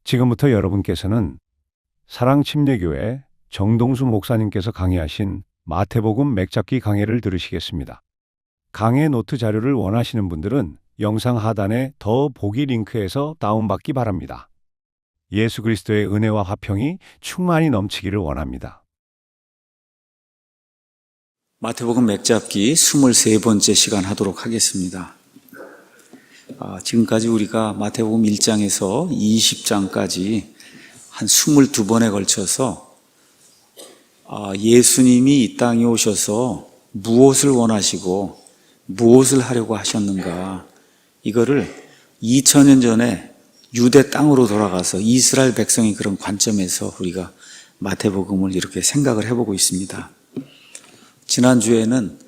지금부터 여러분께서는 사랑침례교회 정동수 목사님께서 강의하신 마태복음 맥잡기 강해를 들으시겠습니다. 강해 노트 자료를 원하시는 분들은 영상 하단에 더 보기 링크에서 다운받기 바랍니다. 예수 그리스도의 은혜와 화평이 충만히 넘치기를 원합니다. 마태복음 맥잡기 23번째 시간 하도록 하겠습니다. 지금까지 우리가 마태복음 1장에서 20장까지 한 22번에 걸쳐서 예수님이 이 땅에 오셔서 무엇을 원하시고 무엇을 하려고 하셨는가, 이거를 2000년 전에 유대 땅으로 돌아가서 이스라엘 백성의 그런 관점에서 우리가 마태복음을 이렇게 생각을 해보고 있습니다. 지난주에는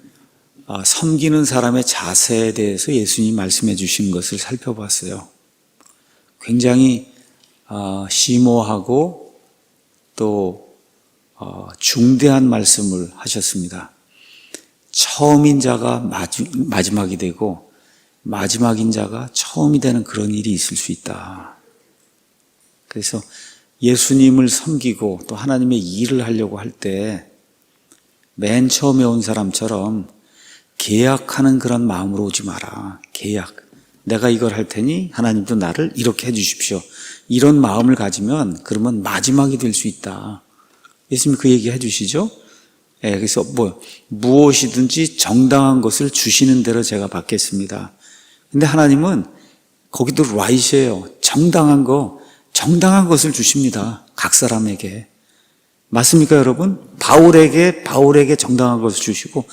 섬기는 사람의 자세에 대해서 예수님이 말씀해 주신 것을 살펴봤어요. 굉장히 심오하고 또 중대한 말씀을 하셨습니다. 처음인 자가 마지막이 되고 마지막인 자가 처음이 되는 그런 일이 있을 수 있다. 그래서 예수님을 섬기고 또 하나님의 일을 하려고 할 때 맨 처음에 온 사람처럼 계약하는 그런 마음으로 오지 마라. 계약. 내가 이걸 할 테니 하나님도 나를 이렇게 해 주십시오. 이런 마음을 가지면 그러면 마지막이 될 수 있다. 예수님 그 얘기 해 주시죠? 그래서 무엇이든지 정당한 것을 주시는 대로 제가 받겠습니다. 근데 하나님은 거기도 right이에요. 정당한 것을 주십니다. 각 사람에게. 맞습니까, 여러분? 바울에게 정당한 것을 주시고,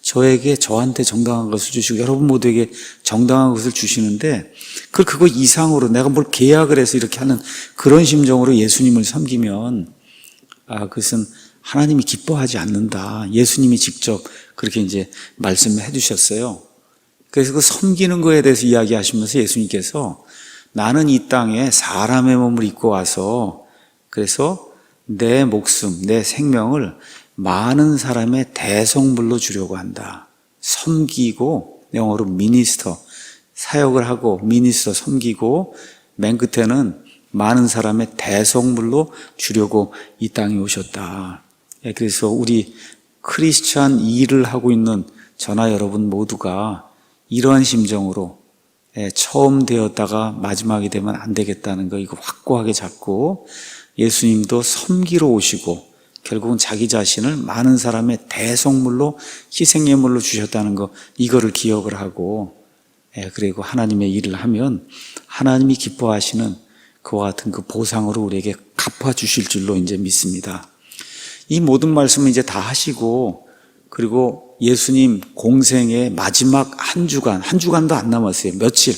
저한테 정당한 것을 주시고, 여러분 모두에게 정당한 것을 주시는데, 그거 이상으로 내가 뭘 계약을 해서 이렇게 하는 그런 심정으로 예수님을 섬기면, 그것은 하나님이 기뻐하지 않는다. 예수님이 직접 그렇게 이제 말씀을 해주셨어요. 그래서 그 섬기는 거에 대해서 이야기하시면서 예수님께서 나는 이 땅에 사람의 몸을 입고 와서 그래서 내 목숨, 내 생명을 많은 사람의 대성물로 주려고 한다. 섬기고, 영어로 미니스터, 사역을 하고 미니스터 섬기고, 맨 끝에는 많은 사람의 대성물로 주려고 이 땅에 오셨다. 그래서 우리 크리스찬 일을 하고 있는 저나 여러분 모두가 이러한 심정으로 처음 되었다가 마지막이 되면 안 되겠다는 거, 이거 확고하게 잡고, 예수님도 섬기러 오시고 결국은 자기 자신을 많은 사람의 대성물로 희생예물로 주셨다는 거, 이거를 기억을 하고, 그리고 하나님의 일을 하면 하나님이 기뻐하시는 그와 같은 그 보상으로 우리에게 갚아주실 줄로 이제 믿습니다. 이 모든 말씀을 이제 다 하시고, 그리고 예수님 공생의 마지막 한 주간도 안 남았어요. 며칠,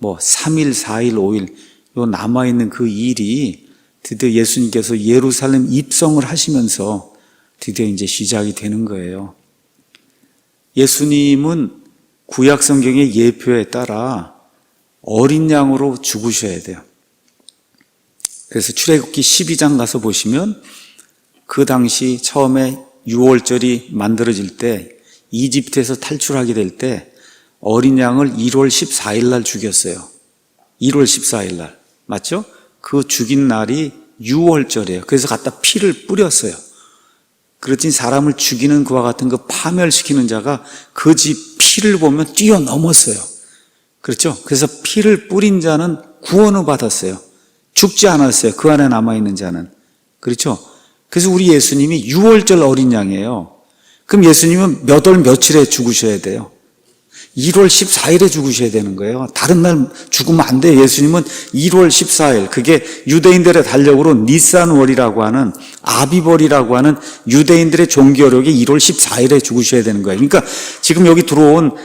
3일, 4일, 5일, 요 남아있는 그 일이 드디어 예수님께서 예루살렘 입성을 하시면서 드디어 이제 시작이 되는 거예요. 예수님은 구약 성경의 예표에 따라 어린 양으로 죽으셔야 돼요. 그래서 출애굽기 12장 가서 보시면 그 당시 처음에 유월절이 만들어질 때, 이집트에서 탈출하게 될 때 어린 양을 1월 14일 날 죽였어요. 1월 14일 날. 맞죠? 그 죽인 날이 유월절이에요. 그래서 갖다 피를 뿌렸어요. 그렇지 사람을 죽이는 그와 같은 그 파멸시키는 자가 그 집 피를 보면 뛰어넘었어요. 그렇죠? 그래서 피를 뿌린 자는 구원을 받았어요. 죽지 않았어요. 그 안에 남아있는 자는. 그렇죠? 그래서 우리 예수님이 유월절 어린 양이에요. 그럼 예수님은 몇 월 며칠에 죽으셔야 돼요? 1월 14일에 죽으셔야 되는 거예요. 다른 날 죽으면 안 돼요. 예수님은 1월 14일, 그게 유대인들의 달력으로 니산월이라고 하는, 아비벌이라고 하는 유대인들의 종교력이 1월 14일에 죽으셔야 되는 거예요. 그러니까 지금 여기 들어온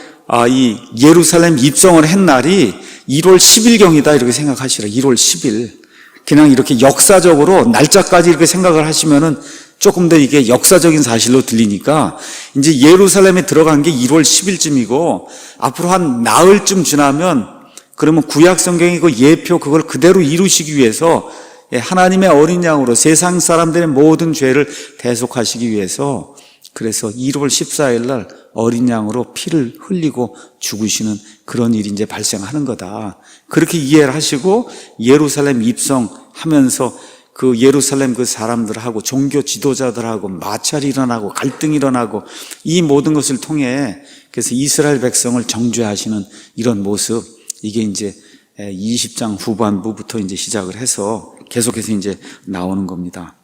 이 예루살렘 입성을 한 날이 1월 10일경이다 이렇게 생각하시라. 1월 10일. 그냥 이렇게 역사적으로 날짜까지 이렇게 생각을 하시면은 조금 더 이게 역사적인 사실로 들리니까, 이제 예루살렘에 들어간 게 1월 10일쯤이고 앞으로 한 나흘쯤 지나면, 그러면 구약 성경이 그 예표 그걸 그대로 이루시기 위해서 하나님의 어린 양으로 세상 사람들의 모든 죄를 대속하시기 위해서, 그래서 1월 14일 날 어린 양으로 피를 흘리고 죽으시는 그런 일이 이제 발생하는 거다. 그렇게 이해를 하시고 예루살렘 입성 하면서 그 예루살렘 그 사람들하고 종교 지도자들하고 마찰이 일어나고 갈등이 일어나고 이 모든 것을 통해 그래서 이스라엘 백성을 정죄하시는 이런 모습, 이게 이제 20장 후반부부터 이제 시작을 해서 계속해서 이제 나오는 겁니다.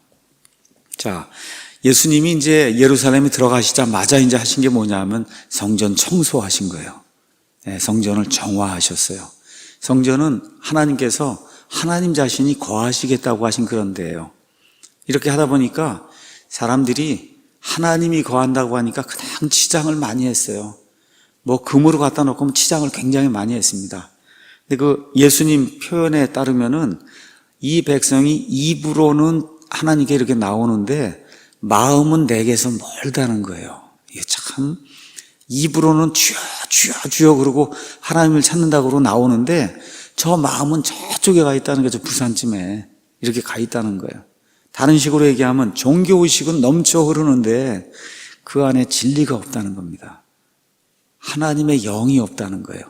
자, 예수님이 이제 예루살렘에 들어가시자마자 이제 하신 게 뭐냐면 성전 청소하신 거예요. 성전을 정화하셨어요. 성전은 하나님께서 하나님 자신이 거하시겠다고 하신 그런 데예요. 이렇게 하다 보니까 사람들이 하나님이 거한다고 하니까 그냥 치장을 많이 했어요. 뭐 금으로 갖다 놓고 치장을 굉장히 많이 했습니다. 근데 그 예수님 표현에 따르면은 이 백성이 입으로는 하나님께 이렇게 나오는데 마음은 내게서 멀다는 거예요. 이게 참 입으로는 주여 주여 주여 그러고 하나님을 찾는다고 그러고 나오는데 저 마음은 저쪽에 가 있다는 거죠. 부산쯤에 이렇게 가 있다는 거예요. 다른 식으로 얘기하면 종교의식은 넘쳐 흐르는데 그 안에 진리가 없다는 겁니다. 하나님의 영이 없다는 거예요.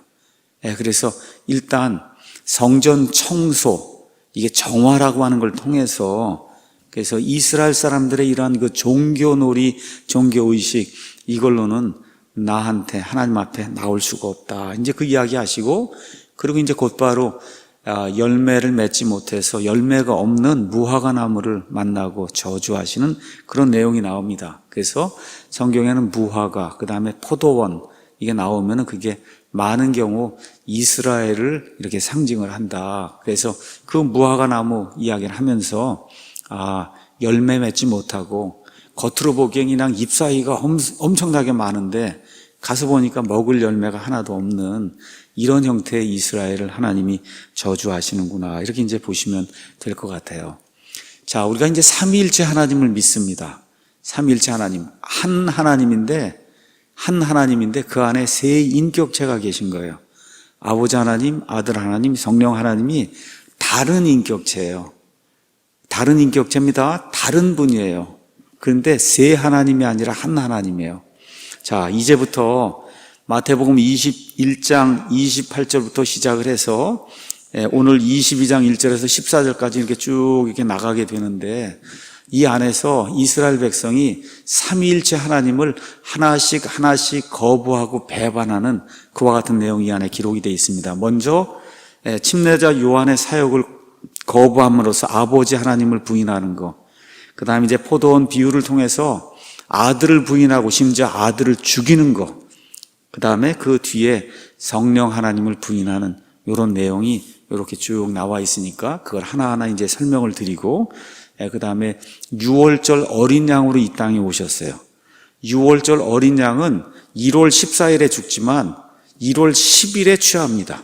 그래서 일단 성전 청소, 이게 정화라고 하는 걸 통해서 그래서 이스라엘 사람들의 이러한 그 종교놀이, 종교의식, 이걸로는 나한테 하나님 앞에 나올 수가 없다. 이제 그 이야기 하시고, 그리고 이제 곧바로 열매를 맺지 못해서 열매가 없는 무화과 나무를 만나고 저주하시는 그런 내용이 나옵니다. 그래서 성경에는 무화과, 그 다음에 포도원, 이게 나오면은 그게 많은 경우 이스라엘을 이렇게 상징을 한다. 그래서 그 무화과 나무 이야기를 하면서 열매 맺지 못하고 겉으로 보기엔 그냥 잎사귀가 엄청나게 많은데 가서 보니까 먹을 열매가 하나도 없는 이런 형태의 이스라엘을 하나님이 저주하시는구나. 이렇게 이제 보시면 될 것 같아요. 자, 우리가 이제 삼위일체 하나님을 믿습니다. 삼위일체 하나님. 한 하나님인데 그 안에 세 인격체가 계신 거예요. 아버지 하나님, 아들 하나님, 성령 하나님이 다른 인격체예요. 다른 인격체입니다. 다른 분이에요. 그런데 세 하나님이 아니라 한 하나님이에요. 자, 이제부터 마태복음 21장 28절부터 시작을 해서 오늘 22장 1절에서 14절까지 이렇게 쭉 이렇게 나가게 되는데 이 안에서 이스라엘 백성이 삼위일체 하나님을 하나씩 거부하고 배반하는 그와 같은 내용이 이 안에 기록이 되어 있습니다. 먼저 침례자 요한의 사역을 거부함으로써 아버지 하나님을 부인하는 것, 그 다음에 이제 포도원 비유를 통해서 아들을 부인하고 심지어 아들을 죽이는 것, 그 다음에 그 뒤에 성령 하나님을 부인하는 이런 내용이 이렇게 쭉 나와 있으니까 그걸 하나하나 이제 설명을 드리고, 그 다음에 6월절 어린 양으로 이 땅에 오셨어요. 6월절 어린 양은 1월 14일에 죽지만 1월 10일에 취합니다.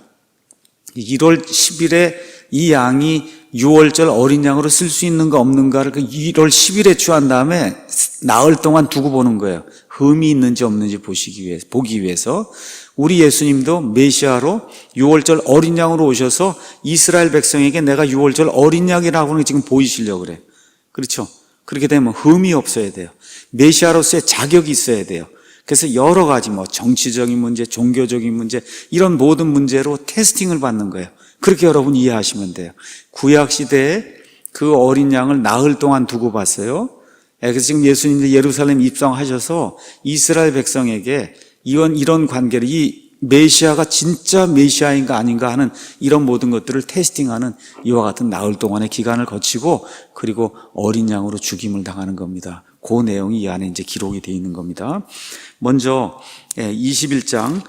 1월 10일에 이 양이 6월절 어린 양으로 쓸 수 있는가 없는가를 그 1월 10일에 취한 다음에 나흘 동안 두고 보는 거예요. 흠이 있는지 없는지 보기 위해서. 우리 예수님도 메시아로 6월절 어린 양으로 오셔서 이스라엘 백성에게 내가 6월절 어린 양이라고 하는 게 지금 보이시려고 그래요. 그렇죠? 그렇게 되면 흠이 없어야 돼요. 메시아로서의 자격이 있어야 돼요. 그래서 여러 가지 정치적인 문제, 종교적인 문제, 이런 모든 문제로 테스팅을 받는 거예요. 그렇게 여러분 이해하시면 돼요. 구약 시대에 그 어린 양을 나흘 동안 두고 봤어요. 그래서 지금 예수님이 예루살렘 입성하셔서 이스라엘 백성에게 이런 관계를, 이 메시아가 진짜 메시아인가 아닌가 하는 이런 모든 것들을 테스팅하는 이와 같은 나흘 동안의 기간을 거치고 그리고 어린 양으로 죽임을 당하는 겁니다. 그 내용이 이 안에 이제 기록이 되어 있는 겁니다. 먼저 21장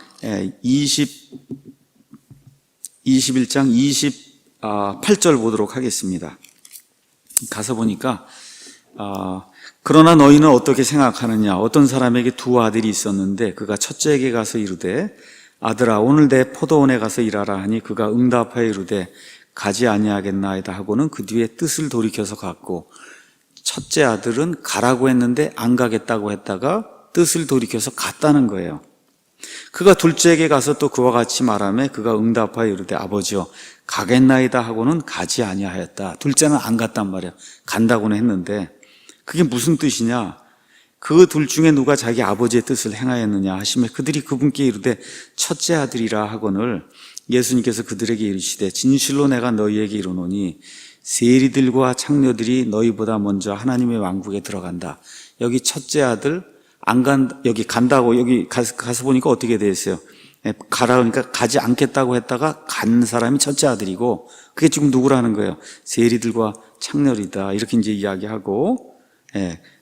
28절 보도록 하겠습니다. 가서 보니까 그러나 너희는 어떻게 생각하느냐? 어떤 사람에게 두 아들이 있었는데 그가 첫째에게 가서 이르되 아들아 오늘 내 포도원에 가서 일하라 하니 그가 응답하여 이르되 가지 아니하겠나이다 하고는 그 뒤에 뜻을 돌이켜서 갔고, 첫째 아들은 가라고 했는데 안 가겠다고 했다가 뜻을 돌이켜서 갔다는 거예요. 그가 둘째에게 가서 또 그와 같이 말하며 그가 응답하여 이르되 아버지여 가겠나이다 하고는 가지 아니하였다. 둘째는 안 갔단 말이에요. 간다고는 했는데 그게 무슨 뜻이냐? 그 둘 중에 누가 자기 아버지의 뜻을 행하였느냐 하시며 그들이 그분께 이르되 첫째 아들이라 하거늘 예수님께서 그들에게 이르시되 진실로 내가 너희에게 이르노니 세리들과 창녀들이 너희보다 먼저 하나님의 왕국에 들어간다. 여기 첫째 아들 여기 간다고 여기 가서 보니까 어떻게 돼 있어요? 가라 그러니까 가지 않겠다고 했다가 간 사람이 첫째 아들이고 그게 지금 누구라는 거예요? 세리들과 창녀이다. 이렇게 이제 이야기하고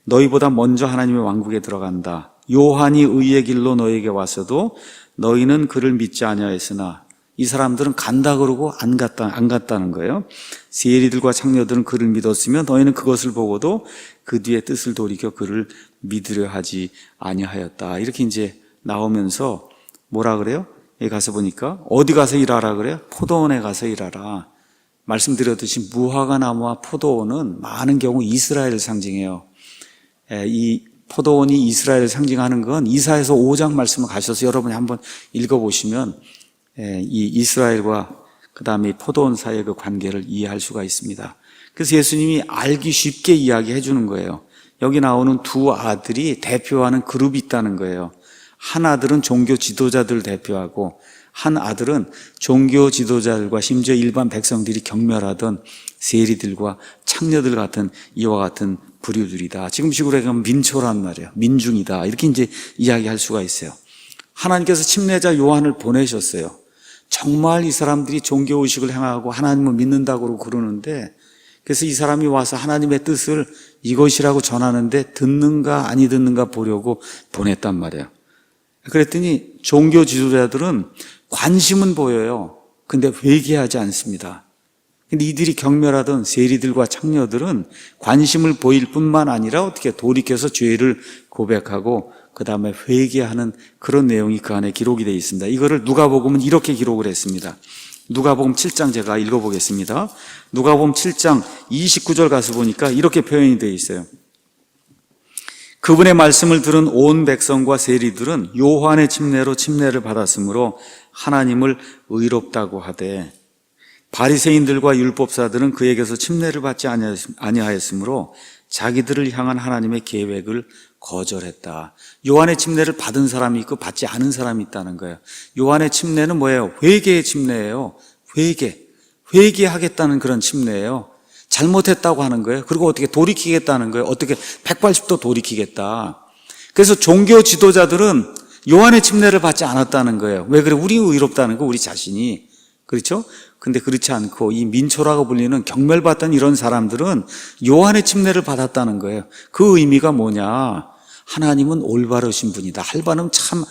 너희보다 먼저 하나님의 왕국에 들어간다. 요한이 의의 길로 너에게 왔어도 너희는 그를 믿지 아니하였으나 이 사람들은 간다 그러고 안 갔다는 거예요. 세리들과 창녀들은 그를 믿었으면 너희는 그것을 보고도 그 뒤에 뜻을 돌이켜 그를 믿으려 하지 아니하였다. 이렇게 이제 나오면서 뭐라 그래요? 여기 가서 보니까 어디 가서 일하라 그래요? 포도원에 가서 일하라. 말씀드렸듯이 무화과 나무와 포도원은 많은 경우 이스라엘을 상징해요. 이 포도원이 이스라엘을 상징하는 건 이사야서 5장 말씀을 가셔서 여러분이 한번 읽어보시면 이 이스라엘과 그 다음에 포도원 사이의 그 관계를 이해할 수가 있습니다. 그래서 예수님이 알기 쉽게 이야기해 주는 거예요. 여기 나오는 두 아들이 대표하는 그룹이 있다는 거예요. 한 아들은 종교 지도자들을 대표하고 한 아들은 종교 지도자들과 심지어 일반 백성들이 경멸하던 세리들과 창녀들 같은 이와 같은 부류들이다. 지금식으로 얘기하면 민초란 말이에요. 민중이다. 이렇게 이제 이야기할 수가 있어요. 하나님께서 침례자 요한을 보내셨어요. 정말 이 사람들이 종교의식을 행하고 하나님을 믿는다고 그러는데 그래서 이 사람이 와서 하나님의 뜻을 이것이라고 전하는데 듣는가 아니 듣는가 보려고 보냈단 말이에요. 그랬더니 종교 지도자들은 관심은 보여요. 근데 회개하지 않습니다. 근데 이들이 경멸하던 세리들과 창녀들은 관심을 보일 뿐만 아니라 어떻게 돌이켜서 죄를 고백하고 그 다음에 회개하는 그런 내용이 그 안에 기록이 되어 있습니다. 이거를 누가복음은 이렇게 기록을 했습니다. 누가복음 7장 제가 읽어보겠습니다. 누가복음 7장 29절 가서 보니까 이렇게 표현이 되어 있어요. 그분의 말씀을 들은 온 백성과 세리들은 요한의 침례로 침례를 받았으므로 하나님을 의롭다고 하되 바리새인들과 율법사들은 그에게서 침례를 받지 아니하였으므로 자기들을 향한 하나님의 계획을 거절했다. 요한의 침례를 받은 사람이 있고 받지 않은 사람이 있다는 거예요. 요한의 침례는 뭐예요? 회개의 침례예요. 회개하겠다는 그런 침례예요. 잘못했다고 하는 거예요. 그리고 어떻게 돌이키겠다는 거예요. 어떻게 180도 돌이키겠다. 그래서 종교 지도자들은 요한의 침례를 받지 않았다는 거예요. 왜 그래? 우리 의롭다는 거, 우리 자신이. 그렇죠? 근데 그렇지 않고 이 민초라고 불리는 경멸받던 이런 사람들은 요한의 침례를 받았다는 거예요. 그 의미가 뭐냐? 하나님은 올바르신 분이다. 할바름 참,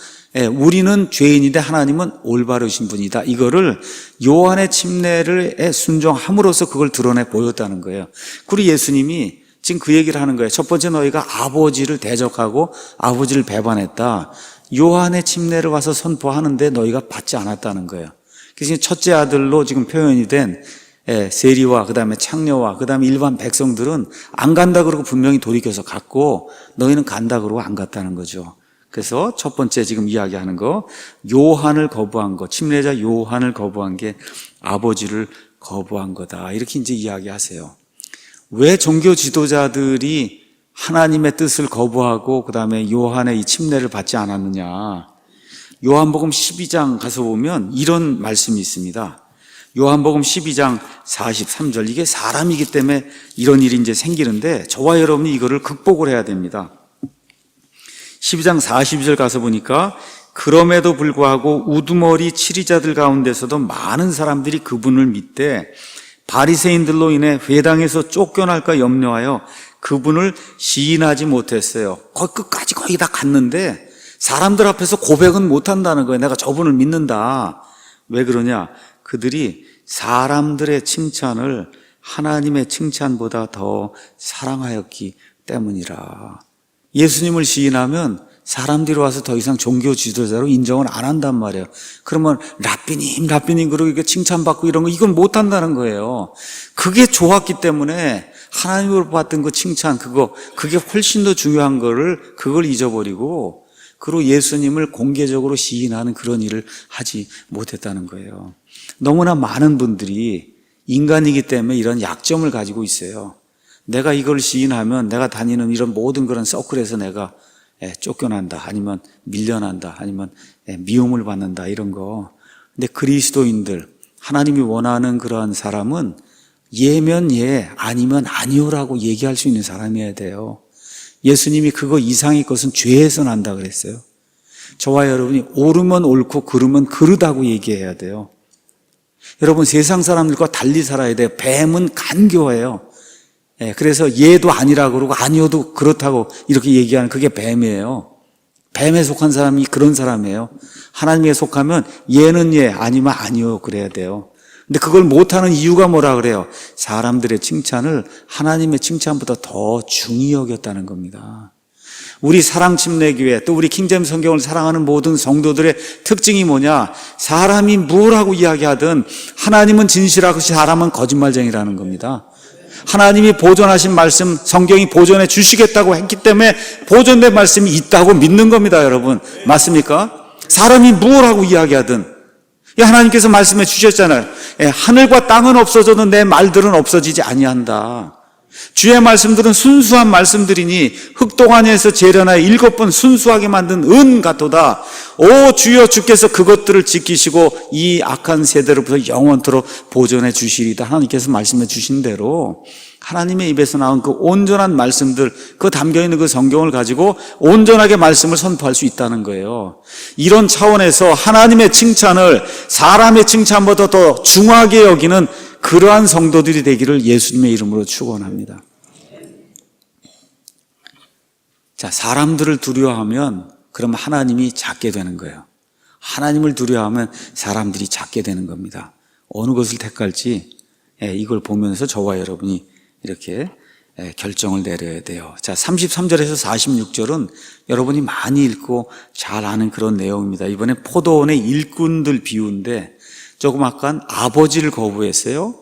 우리는 죄인인데 하나님은 올바르신 분이다. 이거를 요한의 침례를 순종함으로써 그걸 드러내 보였다는 거예요. 그리고 예수님이 지금 그 얘기를 하는 거예요. 첫 번째 너희가 아버지를 대적하고 아버지를 배반했다. 요한의 침례를 와서 선포하는데 너희가 받지 않았다는 거예요. 그래서 첫째 아들로 지금 표현이 된 세리와 그 다음에 창녀와 그 다음에 일반 백성들은 안 간다 그러고 분명히 돌이켜서 갔고 너희는 간다 그러고 안 갔다는 거죠. 그래서 첫 번째 지금 이야기하는 거 요한을 거부한 거, 침례자 요한을 거부한 게 아버지를 거부한 거다. 이렇게 이제 이야기하세요. 왜 종교 지도자들이 하나님의 뜻을 거부하고 그 다음에 요한의 이 침례를 받지 않았느냐? 요한복음 12장 가서 보면 이런 말씀이 있습니다. 요한복음 12장 43절. 이게 사람이기 때문에 이런 일이 이제 생기는데 저와 여러분이 이거를 극복을 해야 됩니다. 12장 42절 가서 보니까 그럼에도 불구하고 우두머리 치리자들 가운데서도 많은 사람들이 그분을 믿되 바리새인들로 인해 회당에서 쫓겨날까 염려하여 그분을 시인하지 못했어요. 끝까지 거의 다 갔는데 사람들 앞에서 고백은 못한다는 거예요. 내가 저분을 믿는다. 왜 그러냐? 그들이 사람들의 칭찬을 하나님의 칭찬보다 더 사랑하였기 때문이라. 예수님을 시인하면 사람들이 와서 더 이상 종교 지도자로 인정을 안 한단 말이에요. 그러면 라삐님 그러고 이게 칭찬받고 이런 거 이건 못 한다는 거예요. 그게 좋았기 때문에 하나님으로 받던 그 칭찬 그게 훨씬 더 중요한 거를 그걸 잊어버리고 그리고 예수님을 공개적으로 시인하는 그런 일을 하지 못했다는 거예요. 너무나 많은 분들이 인간이기 때문에 이런 약점을 가지고 있어요. 내가 이걸 시인하면 내가 다니는 이런 모든 그런 서클에서 내가 쫓겨난다, 아니면 밀려난다, 아니면 미움을 받는다 이런 거. 근데 그리스도인들, 하나님이 원하는 그러한 사람은 예면 예, 아니면 아니오라고 얘기할 수 있는 사람이어야 돼요. 예수님이 그거 이상의 것은 죄에서 난다 그랬어요. 저와 여러분이 옳으면 옳고 그르면 그르다고 얘기해야 돼요. 여러분, 세상 사람들과 달리 살아야 돼요. 뱀은 간교해요. 그래서 예도 아니라고 그러고 아니어도 그렇다고 이렇게 얘기하는 그게 뱀이에요. 뱀에 속한 사람이 그런 사람이에요. 하나님에 속하면 예는 예, 아니면 아니요 그래야 돼요. 근데 그걸 못하는 이유가 뭐라 그래요? 사람들의 칭찬을 하나님의 칭찬보다 더 중히 여겼다는 겁니다. 우리 사랑침례교회 또 우리 킹제임스 성경을 사랑하는 모든 성도들의 특징이 뭐냐? 사람이 뭐라고 이야기하든 하나님은 진실하고 사람은 거짓말쟁이라는 겁니다. 하나님이 보존하신 말씀, 성경이 보존해 주시겠다고 했기 때문에 보존된 말씀이 있다고 믿는 겁니다, 여러분. 맞습니까? 사람이 뭐라고 이야기하든 하나님께서 말씀해 주셨잖아요. 하늘과 땅은 없어져도 내 말들은 없어지지 아니한다. 주의 말씀들은 순수한 말씀들이니 흙동안에서 재련하여 7번 순수하게 만든 은 같도다. 오 주여, 주께서 그것들을 지키시고 이 악한 세대로부터 영원토록 보존해 주시리다. 하나님께서 말씀해 주신 대로 하나님의 입에서 나온 그 온전한 말씀들, 그 담겨있는 그 성경을 가지고 온전하게 말씀을 선포할 수 있다는 거예요. 이런 차원에서 하나님의 칭찬을 사람의 칭찬보다 더 중하게 여기는 그러한 성도들이 되기를 예수님의 이름으로 축원합니다. 자, 사람들을 두려워하면 그럼 하나님이 작게 되는 거예요. 하나님을 두려워하면 사람들이 작게 되는 겁니다. 어느 것을 택할지 이걸 보면서 저와 여러분이 이렇게 결정을 내려야 돼요. 자, 33절에서 46절은 여러분이 많이 읽고 잘 아는 그런 내용입니다. 이번에 포도원의 일꾼들 비유인데 조금 아까 아버지를 거부했어요.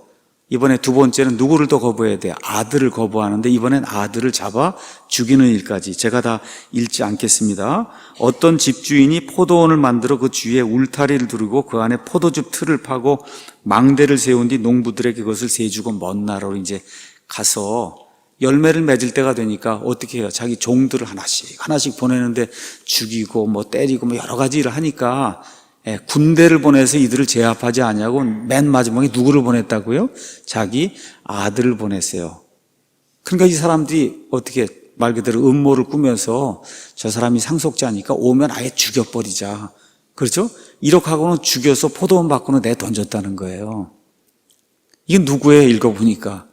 이번에 두 번째는 누구를 더 거부해야 돼요? 아들을 거부하는데 이번엔 아들을 잡아 죽이는 일까지. 제가 다 읽지 않겠습니다. 어떤 집주인이 포도원을 만들어 그 주위에 울타리를 두르고 그 안에 포도즙 틀을 파고 망대를 세운 뒤 농부들에게 그것을 세주고 먼 나라로 이제 가서 열매를 맺을 때가 되니까 어떻게 해요? 자기 종들을 하나씩 보내는데 죽이고 뭐 때리고 뭐 여러 가지 일을 하니까 군대를 보내서 이들을 제압하지 아니하고 맨 마지막에 누구를 보냈다고요? 자기 아들을 보냈어요. 그러니까 이 사람들이 어떻게 말 그대로 음모를 꾸면서 저 사람이 상속자니까 오면 아예 죽여버리자. 그렇죠? 이렇게 하고는 죽여서 포도원 밖으로 내던졌다는 거예요. 이게 누구예요? 읽어보니까.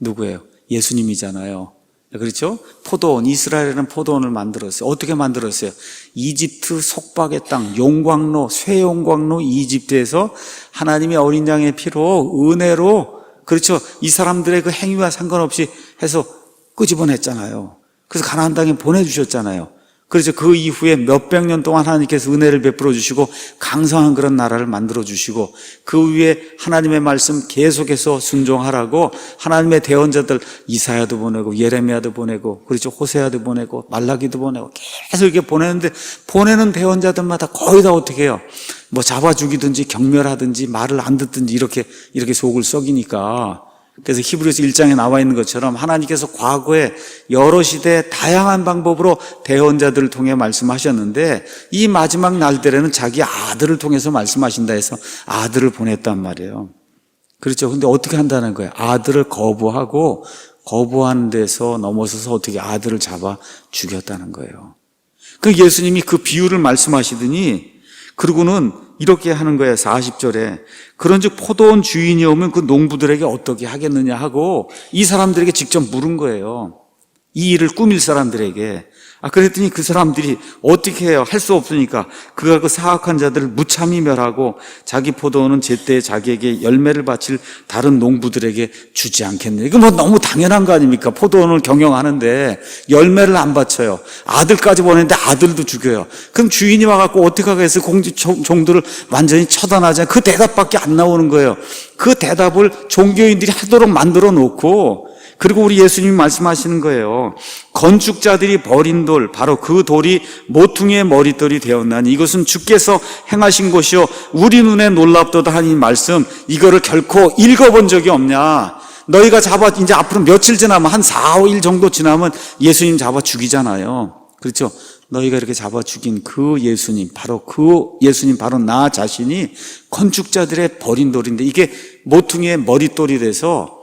누구예요? 예수님이잖아요. 그렇죠? 포도원, 이스라엘에는 포도원을 만들었어요. 어떻게 만들었어요? 이집트 속박의 땅, 용광로, 쇠용광로 이집트에서 하나님의 어린 양의 피로, 은혜로, 그렇죠? 이 사람들의 그 행위와 상관없이 해서 끄집어냈잖아요. 그래서 가나안 땅에 보내주셨잖아요. 그래서 그 이후에 몇백 년 동안 하나님께서 은혜를 베풀어 주시고 강성한 그런 나라를 만들어 주시고 그 위에 하나님의 말씀 계속해서 순종하라고 하나님의 대언자들 이사야도 보내고 예레미야도 보내고 그렇죠, 호세아도 보내고 말라기도 보내고 계속 이렇게 보내는데 보내는 대언자들마다 거의 다 어떻게 해요? 뭐 잡아 죽이든지 경멸하든지 말을 안 듣든지 이렇게 속을 썩이니까. 그래서 히브리서 1장에 나와 있는 것처럼 하나님께서 과거에 여러 시대 다양한 방법으로 대언자들을 통해 말씀하셨는데 이 마지막 날들에는 자기 아들을 통해서 말씀하신다 해서 아들을 보냈단 말이에요. 그렇죠. 근데 어떻게 한다는 거예요? 아들을 거부하고 거부하는 데서 넘어서서 어떻게 아들을 잡아 죽였다는 거예요. 그 예수님이 그 비유를 말씀하시더니 그러고는 이렇게 하는 거예요. 40절에 그런즉 포도원 주인이 오면 그 농부들에게 어떻게 하겠느냐 하고 이 사람들에게 직접 물은 거예요. 이 일을 꾸밀 사람들에게. 그랬더니 그 사람들이 어떻게 해요? 할 수 없으니까 그가 그 사악한 자들을 무참히 멸하고 자기 포도원은 제때에 자기에게 열매를 바칠 다른 농부들에게 주지 않겠느냐. 이거 뭐 너무 당연한 거 아닙니까? 포도원을 경영하는데 열매를 안 바쳐요. 아들까지 보내는데 아들도 죽여요. 그럼 주인이 와갖고 어떻게 하겠어요? 종들을 완전히 처단하자. 그 대답밖에 안 나오는 거예요. 그 대답을 종교인들이 하도록 만들어 놓고 그리고 우리 예수님이 말씀하시는 거예요. 건축자들이 버린 돌, 바로 그 돌이 모퉁이의 머릿돌이 되었나니 이것은 주께서 행하신 것이요 우리 눈에 놀랍도다 하니 말씀 이거를 결코 읽어본 적이 없냐. 너희가 잡아 이제 앞으로 며칠 지나면 한 4, 5일 정도 지나면 예수님 잡아 죽이잖아요. 그렇죠? 너희가 이렇게 잡아 죽인 그 예수님, 바로 나 자신이 건축자들의 버린 돌인데 이게 모퉁이의 머릿돌이 돼서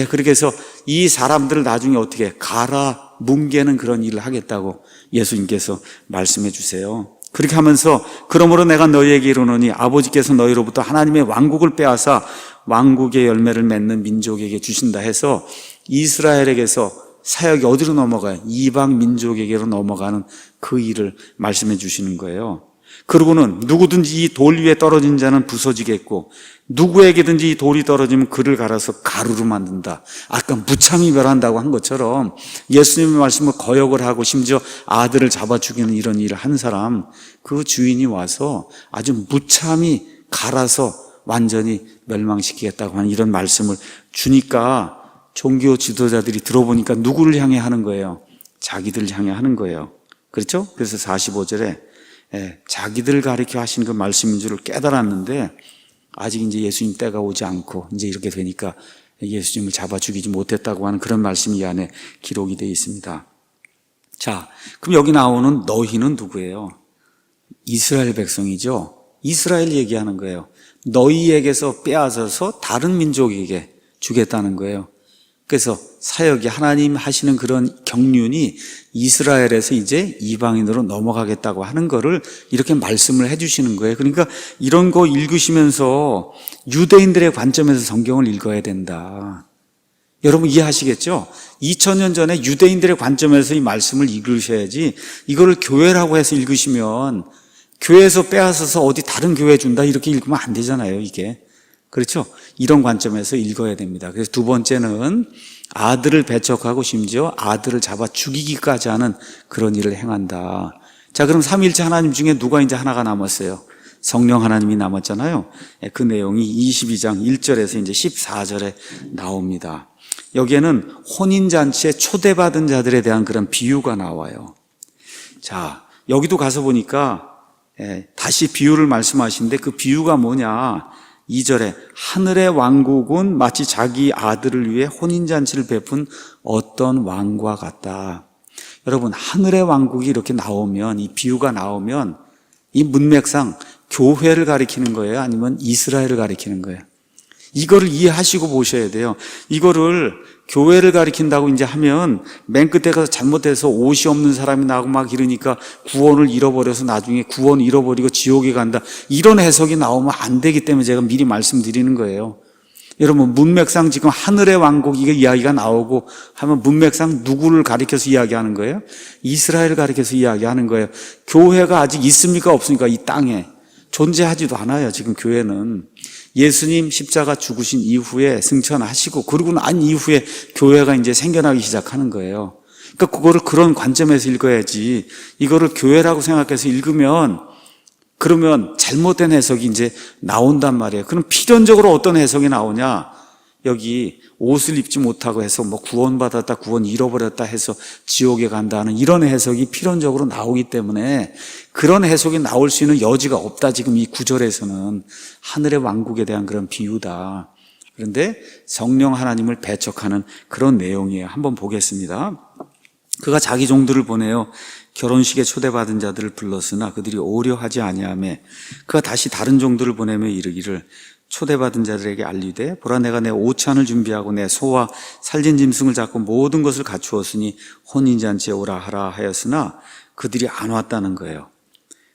그렇게 해서 이 사람들을 나중에 어떻게 갈아 뭉개는 그런 일을 하겠다고 예수님께서 말씀해 주세요. 그렇게 하면서 그러므로 내가 너희에게 이르노니 아버지께서 너희로부터 하나님의 왕국을 빼앗아 왕국의 열매를 맺는 민족에게 주신다 해서 이스라엘에게서 사역이 어디로 넘어가요? 이방 민족에게로 넘어가는 그 일을 말씀해 주시는 거예요. 그러고는 누구든지 이 돌 위에 떨어진 자는 부서지겠고 누구에게든지 이 돌이 떨어지면 그를 갈아서 가루로 만든다. 아까 무참히 멸한다고 한 것처럼 예수님의 말씀을 거역을 하고 심지어 아들을 잡아 죽이는 이런 일을 한 사람, 그 주인이 와서 아주 무참히 갈아서 완전히 멸망시키겠다고 하는 이런 말씀을 주니까 종교 지도자들이 들어보니까 누구를 향해 하는 거예요? 자기들을 향해 하는 거예요. 그렇죠? 그래서 45절에 자기들 가리켜 하신 그 말씀인 줄을 깨달았는데 아직 이제 예수님 때가 오지 않고 이제 이렇게 되니까 예수님을 잡아 죽이지 못했다고 하는 그런 말씀이 이 안에 기록이 되어 있습니다. 자, 그럼 여기 나오는 너희는 누구예요? 이스라엘 백성이죠. 이스라엘 얘기하는 거예요. 너희에게서 빼앗아서 다른 민족에게 주겠다는 거예요. 그래서 사역이 하나님 하시는 그런 경륜이 이스라엘에서 이제 이방인으로 넘어가겠다고 하는 거를 이렇게 말씀을 해주시는 거예요. 그러니까 이런 거 읽으시면서 유대인들의 관점에서 성경을 읽어야 된다. 여러분 이해하시겠죠? 2000년 전에 유대인들의 관점에서 이 말씀을 읽으셔야지 이거를 교회라고 해서 읽으시면 교회에서 빼앗아서 어디 다른 교회에 준다 이렇게 읽으면 안 되잖아요, 이게. 그렇죠? 이런 관점에서 읽어야 됩니다. 그래서 두 번째는 아들을 배척하고 심지어 아들을 잡아 죽이기까지 하는 그런 일을 행한다. 자, 그럼 삼위일체 하나님 중에 누가 이제 하나가 남았어요? 성령 하나님이 남았잖아요. 그 내용이 22장 1절에서 이제 14절에 나옵니다. 여기에는 혼인잔치에 초대받은 자들에 대한 그런 비유가 나와요. 자, 여기도 가서 보니까 다시 비유를 말씀하시는데 그 비유가 뭐냐? 2절에 하늘의 왕국은 마치 자기 아들을 위해 혼인잔치를 베푼 어떤 왕과 같다. 여러분, 하늘의 왕국이 이렇게 나오면, 이 비유가 나오면 이 문맥상 교회를 가리키는 거예요? 아니면 이스라엘을 가리키는 거예요? 이거를 이해하시고 보셔야 돼요. 이거를 교회를 가리킨다고 이제 하면 맨 끝에 가서 잘못해서 옷이 없는 사람이 나오고 막 이러니까 구원을 잃어버려서 나중에 구원 잃어버리고 지옥에 간다. 이런 해석이 나오면 안 되기 때문에 제가 미리 말씀드리는 거예요. 여러분 문맥상 지금 하늘의 왕국 이게 이야기가 나오고 하면 문맥상 누구를 가리켜서 이야기하는 거예요? 이스라엘을 가리켜서 이야기하는 거예요. 교회가 아직 있습니까? 없습니까? 이 땅에. 존재하지도 않아요. 지금 교회는. 예수님 십자가 죽으신 이후에 승천하시고 그러고 난 이후에 교회가 이제 생겨나기 시작하는 거예요. 그러니까 그거를 그런 관점에서 읽어야지 이거를 교회라고 생각해서 읽으면 그러면 잘못된 해석이 이제 나온단 말이에요. 그럼 필연적으로 어떤 해석이 나오냐? 여기 옷을 입지 못하고 해서 뭐 구원받았다, 구원 잃어버렸다 해서 지옥에 간다는 이런 해석이 필연적으로 나오기 때문에 그런 해석이 나올 수 있는 여지가 없다. 지금 이 구절에서는 하늘의 왕국에 대한 그런 비유다. 그런데 성령 하나님을 배척하는 그런 내용이에요. 한번 보겠습니다. 그가 자기 종들을 보내어 결혼식에 초대받은 자들을 불렀으나 그들이 오려 하지 아니하매 그가 다시 다른 종들을 보내며 이르기를 초대받은 자들에게 알리되 보라 내가 내 오찬을 준비하고 내 소와 살진 짐승을 잡고 모든 것을 갖추었으니 혼인잔치에 오라 하라 하였으나 그들이 안 왔다는 거예요.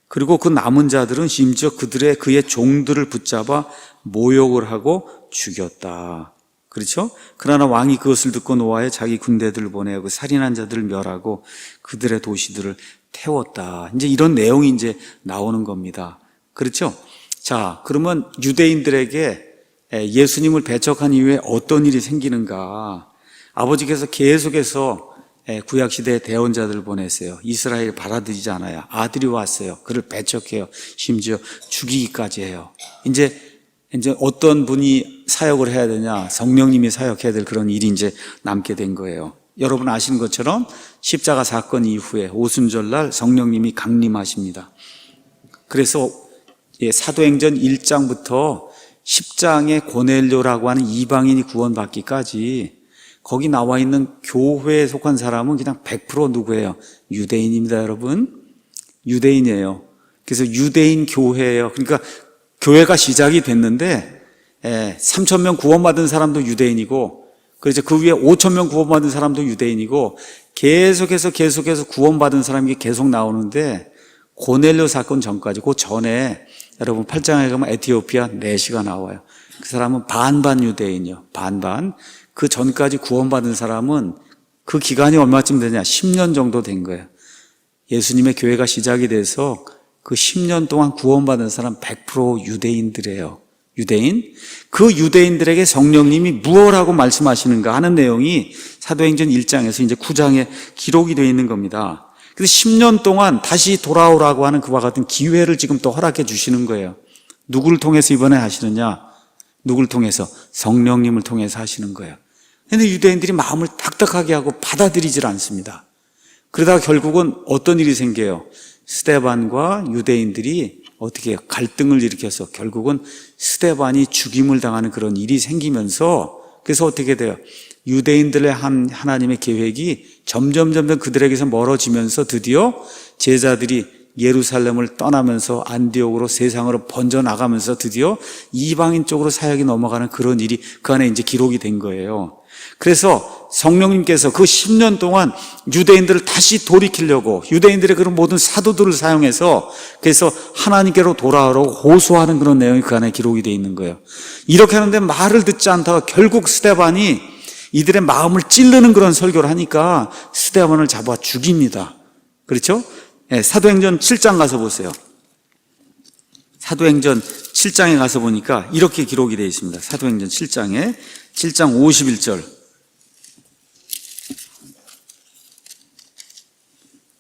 그리고 그 남은 자들은 심지어 그의 종들을 붙잡아 모욕을 하고 죽였다. 그렇죠? 그러나 왕이 그것을 듣고 노하여 자기 군대들을 보내어 그 살인한 자들을 멸하고 그들의 도시들을 태웠다. 이제 이런 내용이 이제 나오는 겁니다. 그렇죠? 자, 그러면 유대인들에게 예수님을 배척한 이후에 어떤 일이 생기는가? 아버지께서 계속해서 구약시대의 대언자들을 보냈어요. 이스라엘 받아들이지 않아요. 아들이 왔어요. 그를 배척해요. 심지어 죽이기까지 해요. 이제 어떤 분이 사역을 해야 되냐? 성령님이 사역해야 될 그런 일이 이제 남게 된 거예요. 여러분 아시는 것처럼 십자가 사건 이후에 오순절날 성령님이 강림하십니다. 그래서 사도행전 1장부터 10장의 고넬료라고 하는 이방인이 구원받기까지 거기 나와 있는 교회에 속한 사람은 그냥 100% 누구예요? 유대인입니다, 여러분. 유대인이에요. 그래서 유대인 교회예요. 그러니까 교회가 시작이 됐는데 3,000명 구원받은 사람도 유대인이고, 그래서 그 위에 5,000명 구원받은 사람도 유대인이고, 계속해서 구원받은 사람이 계속 나오는데, 고넬료 사건 전까지, 그 전에 여러분 8장에 가면 에티오피아 내시가 나와요. 그 사람은 반반 유대인이요. 반반. 그 전까지 구원받은 사람은 그 기간이 얼마쯤 되냐? 10년 정도 된 거예요. 예수님의 교회가 시작이 돼서 그 10년 동안 구원받은 사람 100% 유대인들이에요. 유대인. 그 유대인들에게 성령님이 무엇라고 말씀하시는가 하는 내용이 사도행전 1장에서 이제 9장에 기록이 되어 있는 겁니다. 그래서 10년 동안 다시 돌아오라고 하는 그와 같은 기회를 지금 또 허락해 주시는 거예요. 누구를 통해서 이번에 하시느냐? 누구를 통해서? 성령님을 통해서 하시는 거예요. 그런데 유대인들이 마음을 딱딱하게 하고 받아들이질 않습니다. 그러다가 결국은 어떤 일이 생겨요? 스데반과 유대인들이 어떻게 해요? 갈등을 일으켜서 결국은 스데반이 죽임을 당하는 그런 일이 생기면서, 그래서 어떻게 돼요? 유대인들의 하나님의 계획이 점점 그들에게서 멀어지면서 드디어 제자들이 예루살렘을 떠나면서 안디옥으로 세상으로 번져나가면서 드디어 이방인 쪽으로 사역이 넘어가는 그런 일이 그 안에 이제 기록이 된 거예요. 그래서 성령님께서 그 10년 동안 유대인들을 다시 돌이키려고 유대인들의 그런 모든 사도들을 사용해서 그래서 하나님께로 돌아오라고 호소하는 그런 내용이 그 안에 기록이 되어 있는 거예요. 이렇게 하는데 말을 듣지 않다가 결국 스데반이 이들의 마음을 찌르는 그런 설교를 하니까 스데반을 잡아 죽입니다. 그렇죠? 네, 사도행전 7장 가서 보세요. 사도행전 7장에 가서 보니까 이렇게 기록이 되어 있습니다. 사도행전 7장 51절.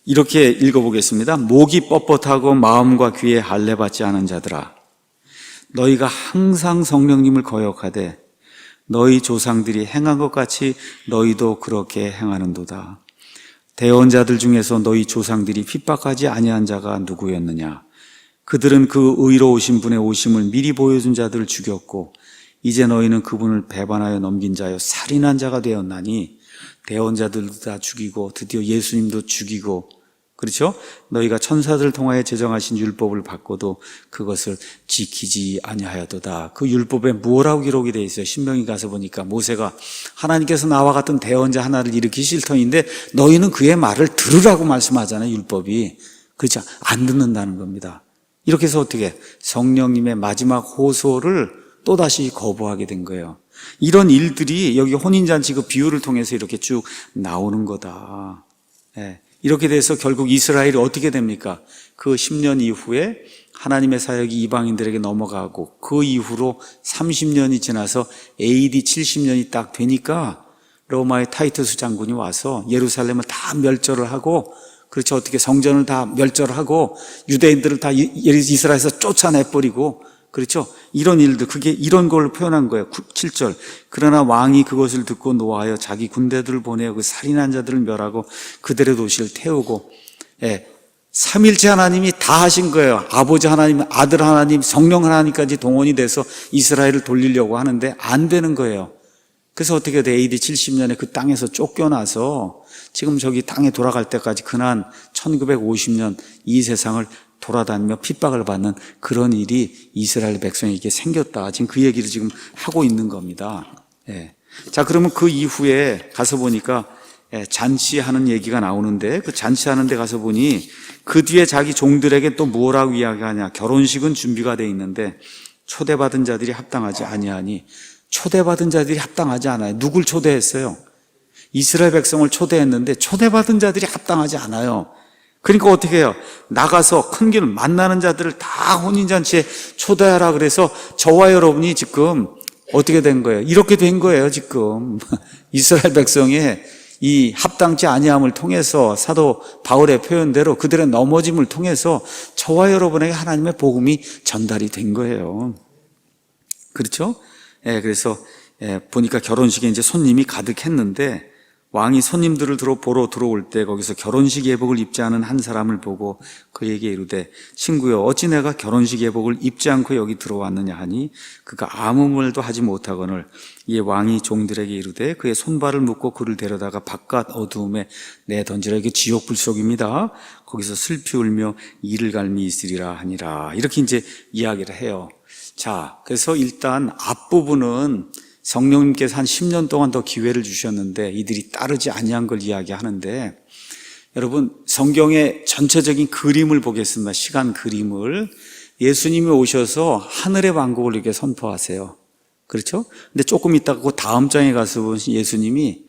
이렇게 읽어보겠습니다. 목이 뻣뻣하고 마음과 귀에 할례받지 않은 자들아, 너희가 항상 성령님을 거역하되 너희 조상들이 행한 것 같이 너희도 그렇게 행하는도다. 대언자들 중에서 너희 조상들이 핍박하지 아니한 자가 누구였느냐? 그들은 그 의로우신 분의 오심을 미리 보여준 자들을 죽였고 이제 너희는 그분을 배반하여 넘긴 자여 살인한 자가 되었나니 대언자들도 다 죽이고 드디어 예수님도 죽이고, 그렇죠? 너희가 천사들을 통하여 제정하신 율법을 받고도 그것을 지키지 아니하여도다. 그 율법에 뭐라고 기록이 되어 있어요? 신명기 가서 보니까 모세가 하나님께서 나와 같은 대언자 하나를 일으키실 터인데 너희는 그의 말을 들으라고 말씀하잖아요. 율법이. 그렇죠? 안 듣는다는 겁니다. 이렇게 해서 어떻게 성령님의 마지막 호소를 또다시 거부하게 된 거예요. 이런 일들이 여기 혼인잔치 그 비유를 통해서 이렇게 쭉 나오는 거다. 네. 이렇게 돼서 결국 이스라엘이 어떻게 됩니까? 그 10년 이후에 하나님의 사역이 이방인들에게 넘어가고 그 이후로 30년이 지나서 AD 70년이 딱 되니까 로마의 타이투스 장군이 와서 예루살렘을 다 멸절을 하고, 그렇죠, 어떻게 성전을 다 멸절하고 유대인들을 다 이스라엘에서 쫓아내버리고, 그렇죠, 이런 일들, 그게 이런 걸 표현한 거예요. 7절. 그러나 왕이 그것을 듣고 노하여 자기 군대들을 보내어 그 살인한 자들을 멸하고 그들의 도시를 태우고, 삼일체 하나님이 다 하신 거예요. 아버지 하나님, 아들 하나님, 성령 하나님까지 동원이 돼서 이스라엘을 돌리려고 하는데 안 되는 거예요. 그래서 어떻게 돼? AD 70년에 그 땅에서 쫓겨나서 지금 저기 땅에 돌아갈 때까지 근한 1950년 이 세상을 돌아다니며 핍박을 받는 그런 일이 이스라엘 백성에게 생겼다. 지금 그 얘기를 지금 하고 있는 겁니다. 자, 그러면 그 이후에 가서 보니까 잔치하는 얘기가 나오는데, 그 잔치하는 데 가서 보니 그 뒤에 자기 종들에게 또 뭐라고 이야기하냐? 결혼식은 준비가 돼 있는데 초대받은 자들이 합당하지 아니하니. 초대받은 자들이 합당하지 않아요. 누굴 초대했어요? 이스라엘 백성을 초대했는데 초대받은 자들이 합당하지 않아요. 그러니까 어떻게 해요? 나가서 큰 길 만나는 자들을 다 혼인잔치에 초대하라 그래서 저와 여러분이 지금 어떻게 된 거예요? 이렇게 된 거예요, 지금. 이스라엘 백성의 이 합당치 아니함을 통해서 사도 바울의 표현대로 그들의 넘어짐을 통해서 저와 여러분에게 하나님의 복음이 전달이 된 거예요. 그렇죠? 그래서 보니까 결혼식에 이제 손님이 가득했는데 왕이 손님들을 보러 들어올 때 거기서 결혼식 예복을 입지 않은 한 사람을 보고 그에게 이르되 친구여 어찌 내가 결혼식 예복을 입지 않고 여기 들어왔느냐 하니 그가 아무 말도 하지 못하거늘 이에 왕이 종들에게 이르되 그의 손발을 묶고 그를 데려다가 바깥 어두움에 내던지라. 이게 지옥 불속입니다. 거기서 슬피 울며 이를 갈미 있으리라 하니라. 이렇게 이제 이야기를 해요. 자, 그래서 일단 앞부분은 성령님께서 한 10년 동안 더 기회를 주셨는데 이들이 따르지 아니한 걸 이야기하는데, 여러분 성경의 전체적인 그림을 보겠습니다. 시간 그림을. 예수님이 오셔서 하늘의 왕국을 이렇게 선포하세요. 그렇죠? 근데 조금 있다가 그 다음 장에 가서 보신 예수님이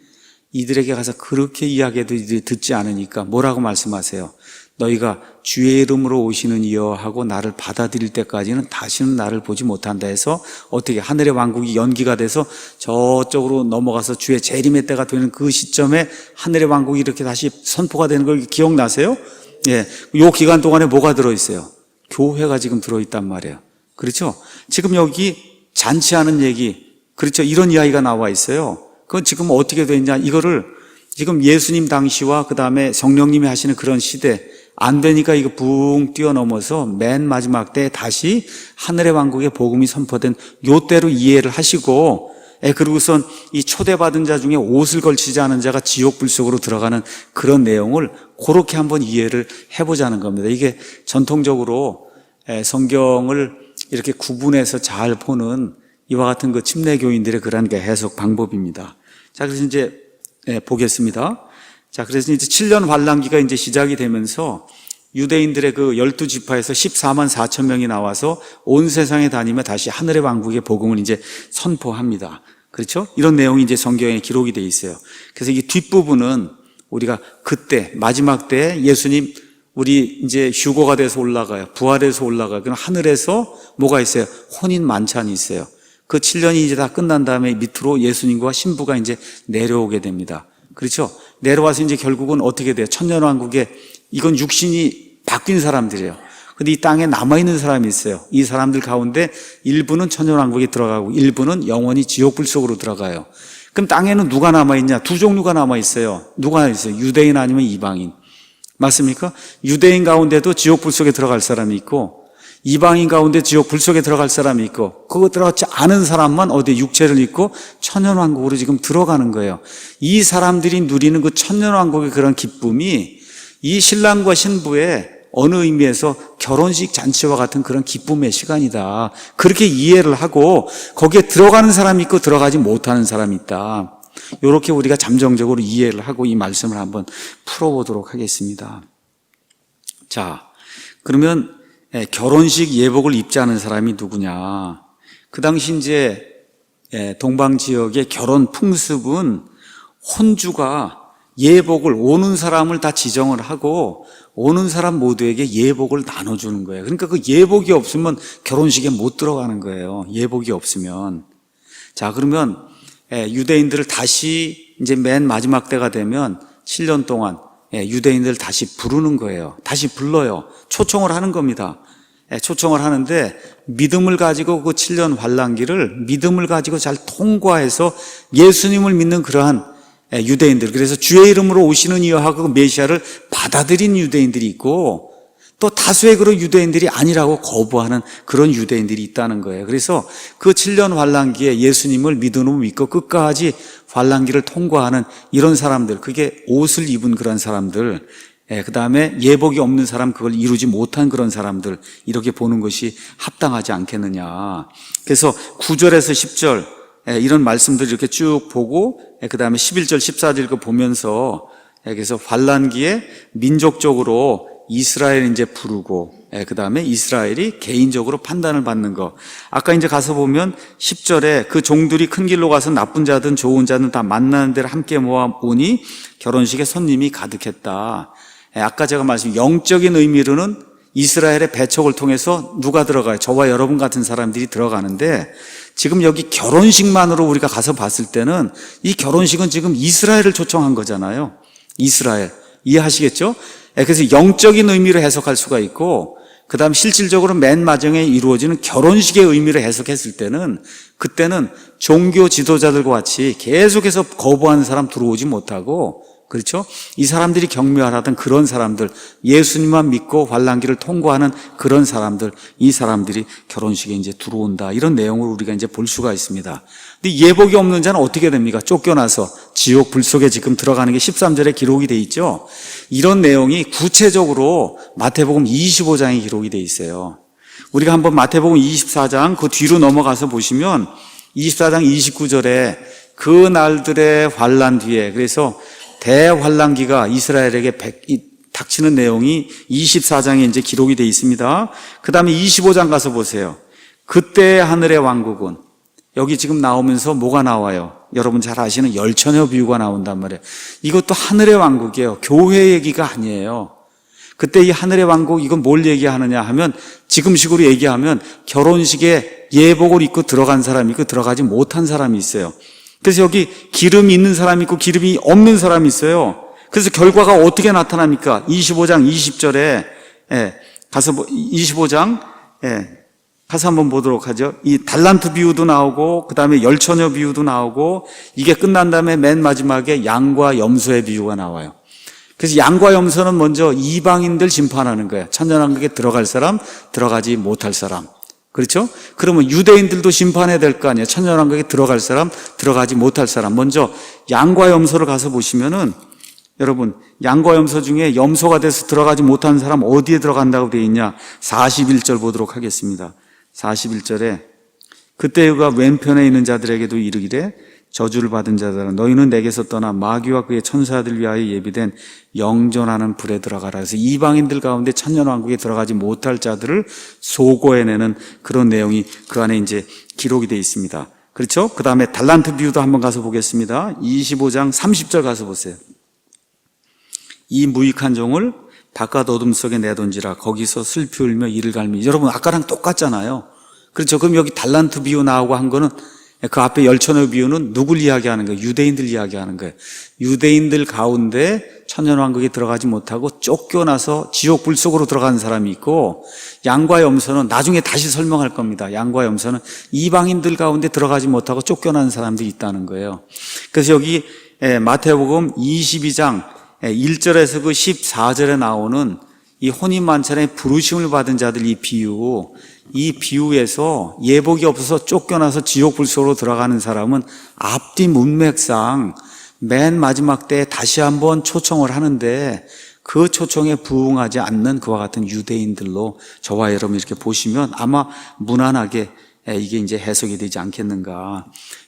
이들에게 가서 그렇게 이야기해도 이들이 듣지 않으니까 뭐라고 말씀하세요? 너희가 주의 이름으로 오시는 이여 하고 나를 받아들일 때까지는 다시는 나를 보지 못한다 해서 어떻게 하늘의 왕국이 연기가 돼서 저쪽으로 넘어가서 주의 재림의 때가 되는 그 시점에 하늘의 왕국이 이렇게 다시 선포가 되는 걸 기억나세요? 예, 요 기간 동안에 뭐가 들어있어요? 교회가 지금 들어있단 말이에요. 그렇죠? 지금 여기 잔치하는 얘기, 그렇죠? 이런 이야기가 나와 있어요. 그건 지금 어떻게 되냐? 이거를 지금 예수님 당시와 그 다음에 성령님이 하시는 그런 시대 안 되니까 이거 붕 뛰어넘어서 맨 마지막 때 다시 하늘의 왕국의 복음이 선포된 요때로 이해를 하시고, 그리고선 이 초대받은 자 중에 옷을 걸치지 않은 자가 지옥 불 속으로 들어가는 그런 내용을 그렇게 한번 이해를 해보자는 겁니다. 이게 전통적으로 성경을 이렇게 구분해서 잘 보는 이와 같은 그 침례교인들의 그런 해석 방법입니다. 자, 그래서 이제 보겠습니다. 자, 그래서 이제 7년 환란기가 이제 시작이 되면서 유대인들의 그 12지파에서 14만 4천 명이 나와서 온 세상에 다니며 다시 하늘의 왕국의 복음을 이제 선포합니다. 그렇죠? 이런 내용이 이제 성경에 기록이 되어 있어요. 그래서 이 뒷부분은 우리가 그때 마지막 때 예수님 우리 이제 휴거가 돼서 올라가요. 부활해서 올라가요. 그럼 하늘에서 뭐가 있어요? 혼인 만찬이 있어요. 그 7년이 이제 다 끝난 다음에 밑으로 예수님과 신부가 이제 내려오게 됩니다. 그렇죠? 내려와서 이제 결국은 어떻게 돼요? 천년왕국에 이건 육신이 바뀐 사람들이에요. 근데 이 땅에 남아있는 사람이 있어요. 이 사람들 가운데 일부는 천년왕국에 들어가고 일부는 영원히 지옥불 속으로 들어가요. 그럼 땅에는 누가 남아있냐? 두 종류가 남아있어요. 누가 있어요? 유대인 아니면 이방인. 맞습니까? 유대인 가운데도 지옥불 속에 들어갈 사람이 있고 이방인 가운데 지옥 불 속에 들어갈 사람이 있고 그거 들어가지 않은 사람만 어디 육체를 입고 천년왕국으로 지금 들어가는 거예요. 이 사람들이 누리는 그 천년왕국의 그런 기쁨이 이 신랑과 신부의 어느 의미에서 결혼식 잔치와 같은 그런 기쁨의 시간이다. 그렇게 이해를 하고 거기에 들어가는 사람이 있고 들어가지 못하는 사람이 있다. 이렇게 우리가 잠정적으로 이해를 하고 이 말씀을 한번 풀어보도록 하겠습니다. 자, 그러면 결혼식 예복을 입지 않은 사람이 누구냐? 그 당시 이제 동방 지역의 결혼 풍습은 혼주가 예복을 오는 사람을 다 지정을 하고 오는 사람 모두에게 예복을 나눠주는 거예요. 그러니까 그 예복이 없으면 결혼식에 못 들어가는 거예요. 예복이 없으면. 자, 그러면 유대인들을 다시 이제 맨 마지막 때가 되면 7년 동안 유대인들을 다시 부르는 거예요. 다시 불러요. 초청을 하는 겁니다. 초청을 하는데 믿음을 가지고 그 7년 환란기를 믿음을 가지고 잘 통과해서 예수님을 믿는 그러한 유대인들, 그래서 주의 이름으로 오시는 이여 하고 메시아를 받아들인 유대인들이 있고 또 다수의 그런 유대인들이 아니라고 거부하는 그런 유대인들이 있다는 거예요. 그래서 그 7년 환란기에 예수님을 믿고 끝까지 환란기를 통과하는 이런 사람들, 그게 옷을 입은 그런 사람들, 그 다음에 예복이 없는 사람, 그걸 이루지 못한 그런 사람들, 이렇게 보는 것이 합당하지 않겠느냐. 그래서 9절에서 10절 이런 말씀들 이렇게 쭉 보고 그 다음에 11절 14절 보면서 그래서 환란기에 민족적으로 이스라엘 이제 부르고 그 다음에 이스라엘이 개인적으로 판단을 받는 거. 아까 이제 가서 보면 10절에 그 종들이 큰 길로 가서 나쁜 자든 좋은 자든 다 만나는 데를 함께 모아 오니 결혼식에 손님이 가득했다. 아까 제가 말씀 영적인 의미로는 이스라엘의 배척을 통해서 누가 들어가요? 저와 여러분 같은 사람들이 들어가는데 지금 여기 결혼식만으로 우리가 가서 봤을 때는 이 결혼식은 지금 이스라엘을 초청한 거잖아요. 이스라엘. 이해하시겠죠? 그래서 영적인 의미로 해석할 수가 있고 그 다음 실질적으로 맨 마지막에 이루어지는 결혼식의 의미를 해석했을 때는 그때는 종교 지도자들과 같이 계속해서 거부하는 사람 들어오지 못하고, 그렇죠? 이 사람들이 경멸하던 그런 사람들, 예수님만 믿고 환란기를 통과하는 그런 사람들, 이 사람들이 결혼식에 이제 들어온다. 이런 내용을 우리가 이제 볼 수가 있습니다. 근데 예복이 없는 자는 어떻게 됩니까? 쫓겨나서 지옥 불 속에 지금 들어가는 게 13절에 기록이 돼 있죠. 이런 내용이 구체적으로 마태복음 25장에 기록이 돼 있어요. 우리가 한번 마태복음 24장 그 뒤로 넘어가서 보시면 24장 29절에 그 날들의 환란 뒤에, 그래서 대환란기가 이스라엘에게 닥치는 내용이 24장에 이제 기록이 되어 있습니다. 그 다음에 25장 가서 보세요. 그때 하늘의 왕국은, 여기 지금 나오면서 뭐가 나와요? 여러분 잘 아시는 열처녀 비유가 나온단 말이에요. 이것도 하늘의 왕국이에요. 교회 얘기가 아니에요. 그때 이 하늘의 왕국, 이건 뭘 얘기하느냐 하면, 지금식으로 얘기하면 결혼식에 예복을 입고 들어간 사람이 있고 들어가지 못한 사람이 있어요. 그래서 여기 기름이 있는 사람이 있고 기름이 없는 사람이 있어요. 그래서 결과가 어떻게 나타납니까? 25장 20절에 가서 25장 가서 한번 보도록 하죠. 이 달란트 비유도 나오고 그 다음에 열처녀 비유도 나오고, 이게 끝난 다음에 맨 마지막에 양과 염소의 비유가 나와요. 그래서 양과 염소는 먼저 이방인들 심판하는 거예요. 천년왕국에 들어갈 사람, 들어가지 못할 사람. 그렇죠? 그러면 유대인들도 심판해야 될 거 아니에요. 천년왕국에 들어갈 사람, 들어가지 못할 사람. 먼저 양과 염소를 가서 보시면은, 여러분, 양과 염소 중에 염소가 돼서 들어가지 못한 사람 어디에 들어간다고 되어 있냐? 41절 보도록 하겠습니다. 41절에 그때 그가 왼편에 있는 자들에게도 이르기를, 저주를 받은 자들아 너희는 내게서 떠나 마귀와 그의 천사들 위하여 예비된 영존하는 불에 들어가라. 그래서 이방인들 가운데 천년왕국에 들어가지 못할 자들을 소고해내는 그런 내용이 그 안에 이제 기록이 되어 있습니다. 그렇죠? 그 다음에 달란트 비유도 한번 가서 보겠습니다. 25장 30절 가서 보세요. 이 무익한 종을 바깥 어둠 속에 내던지라. 거기서 슬피 울며 이를 갈미. 여러분 아까랑 똑같잖아요. 그렇죠? 그럼 여기 달란트 비유 나오고 한 거는, 그 앞에 열처녀 비유는 누굴 이야기하는 거예요? 유대인들 이야기하는 거예요. 유대인들 가운데 천년왕국에 들어가지 못하고 쫓겨나서 지옥 불 속으로 들어가는 사람이 있고, 양과 염소는 나중에 다시 설명할 겁니다. 양과 염소는 이방인들 가운데 들어가지 못하고 쫓겨나는 사람들이 있다는 거예요. 그래서 여기 마태복음 22장 1절에서 그 14절에 나오는 이 혼인만찬에 부르심을 받은 자들, 이 비유에서 예복이 없어서 쫓겨나서 지옥 불속으로 들어가는 사람은 앞뒤 문맥상 맨 마지막 때에 다시 한번 초청을 하는데, 그 초청에 부응하지 않는 그와 같은 유대인들로 저와 여러분 이렇게 보시면 아마 무난하게 이게 이제 해석이 되지 않겠는가.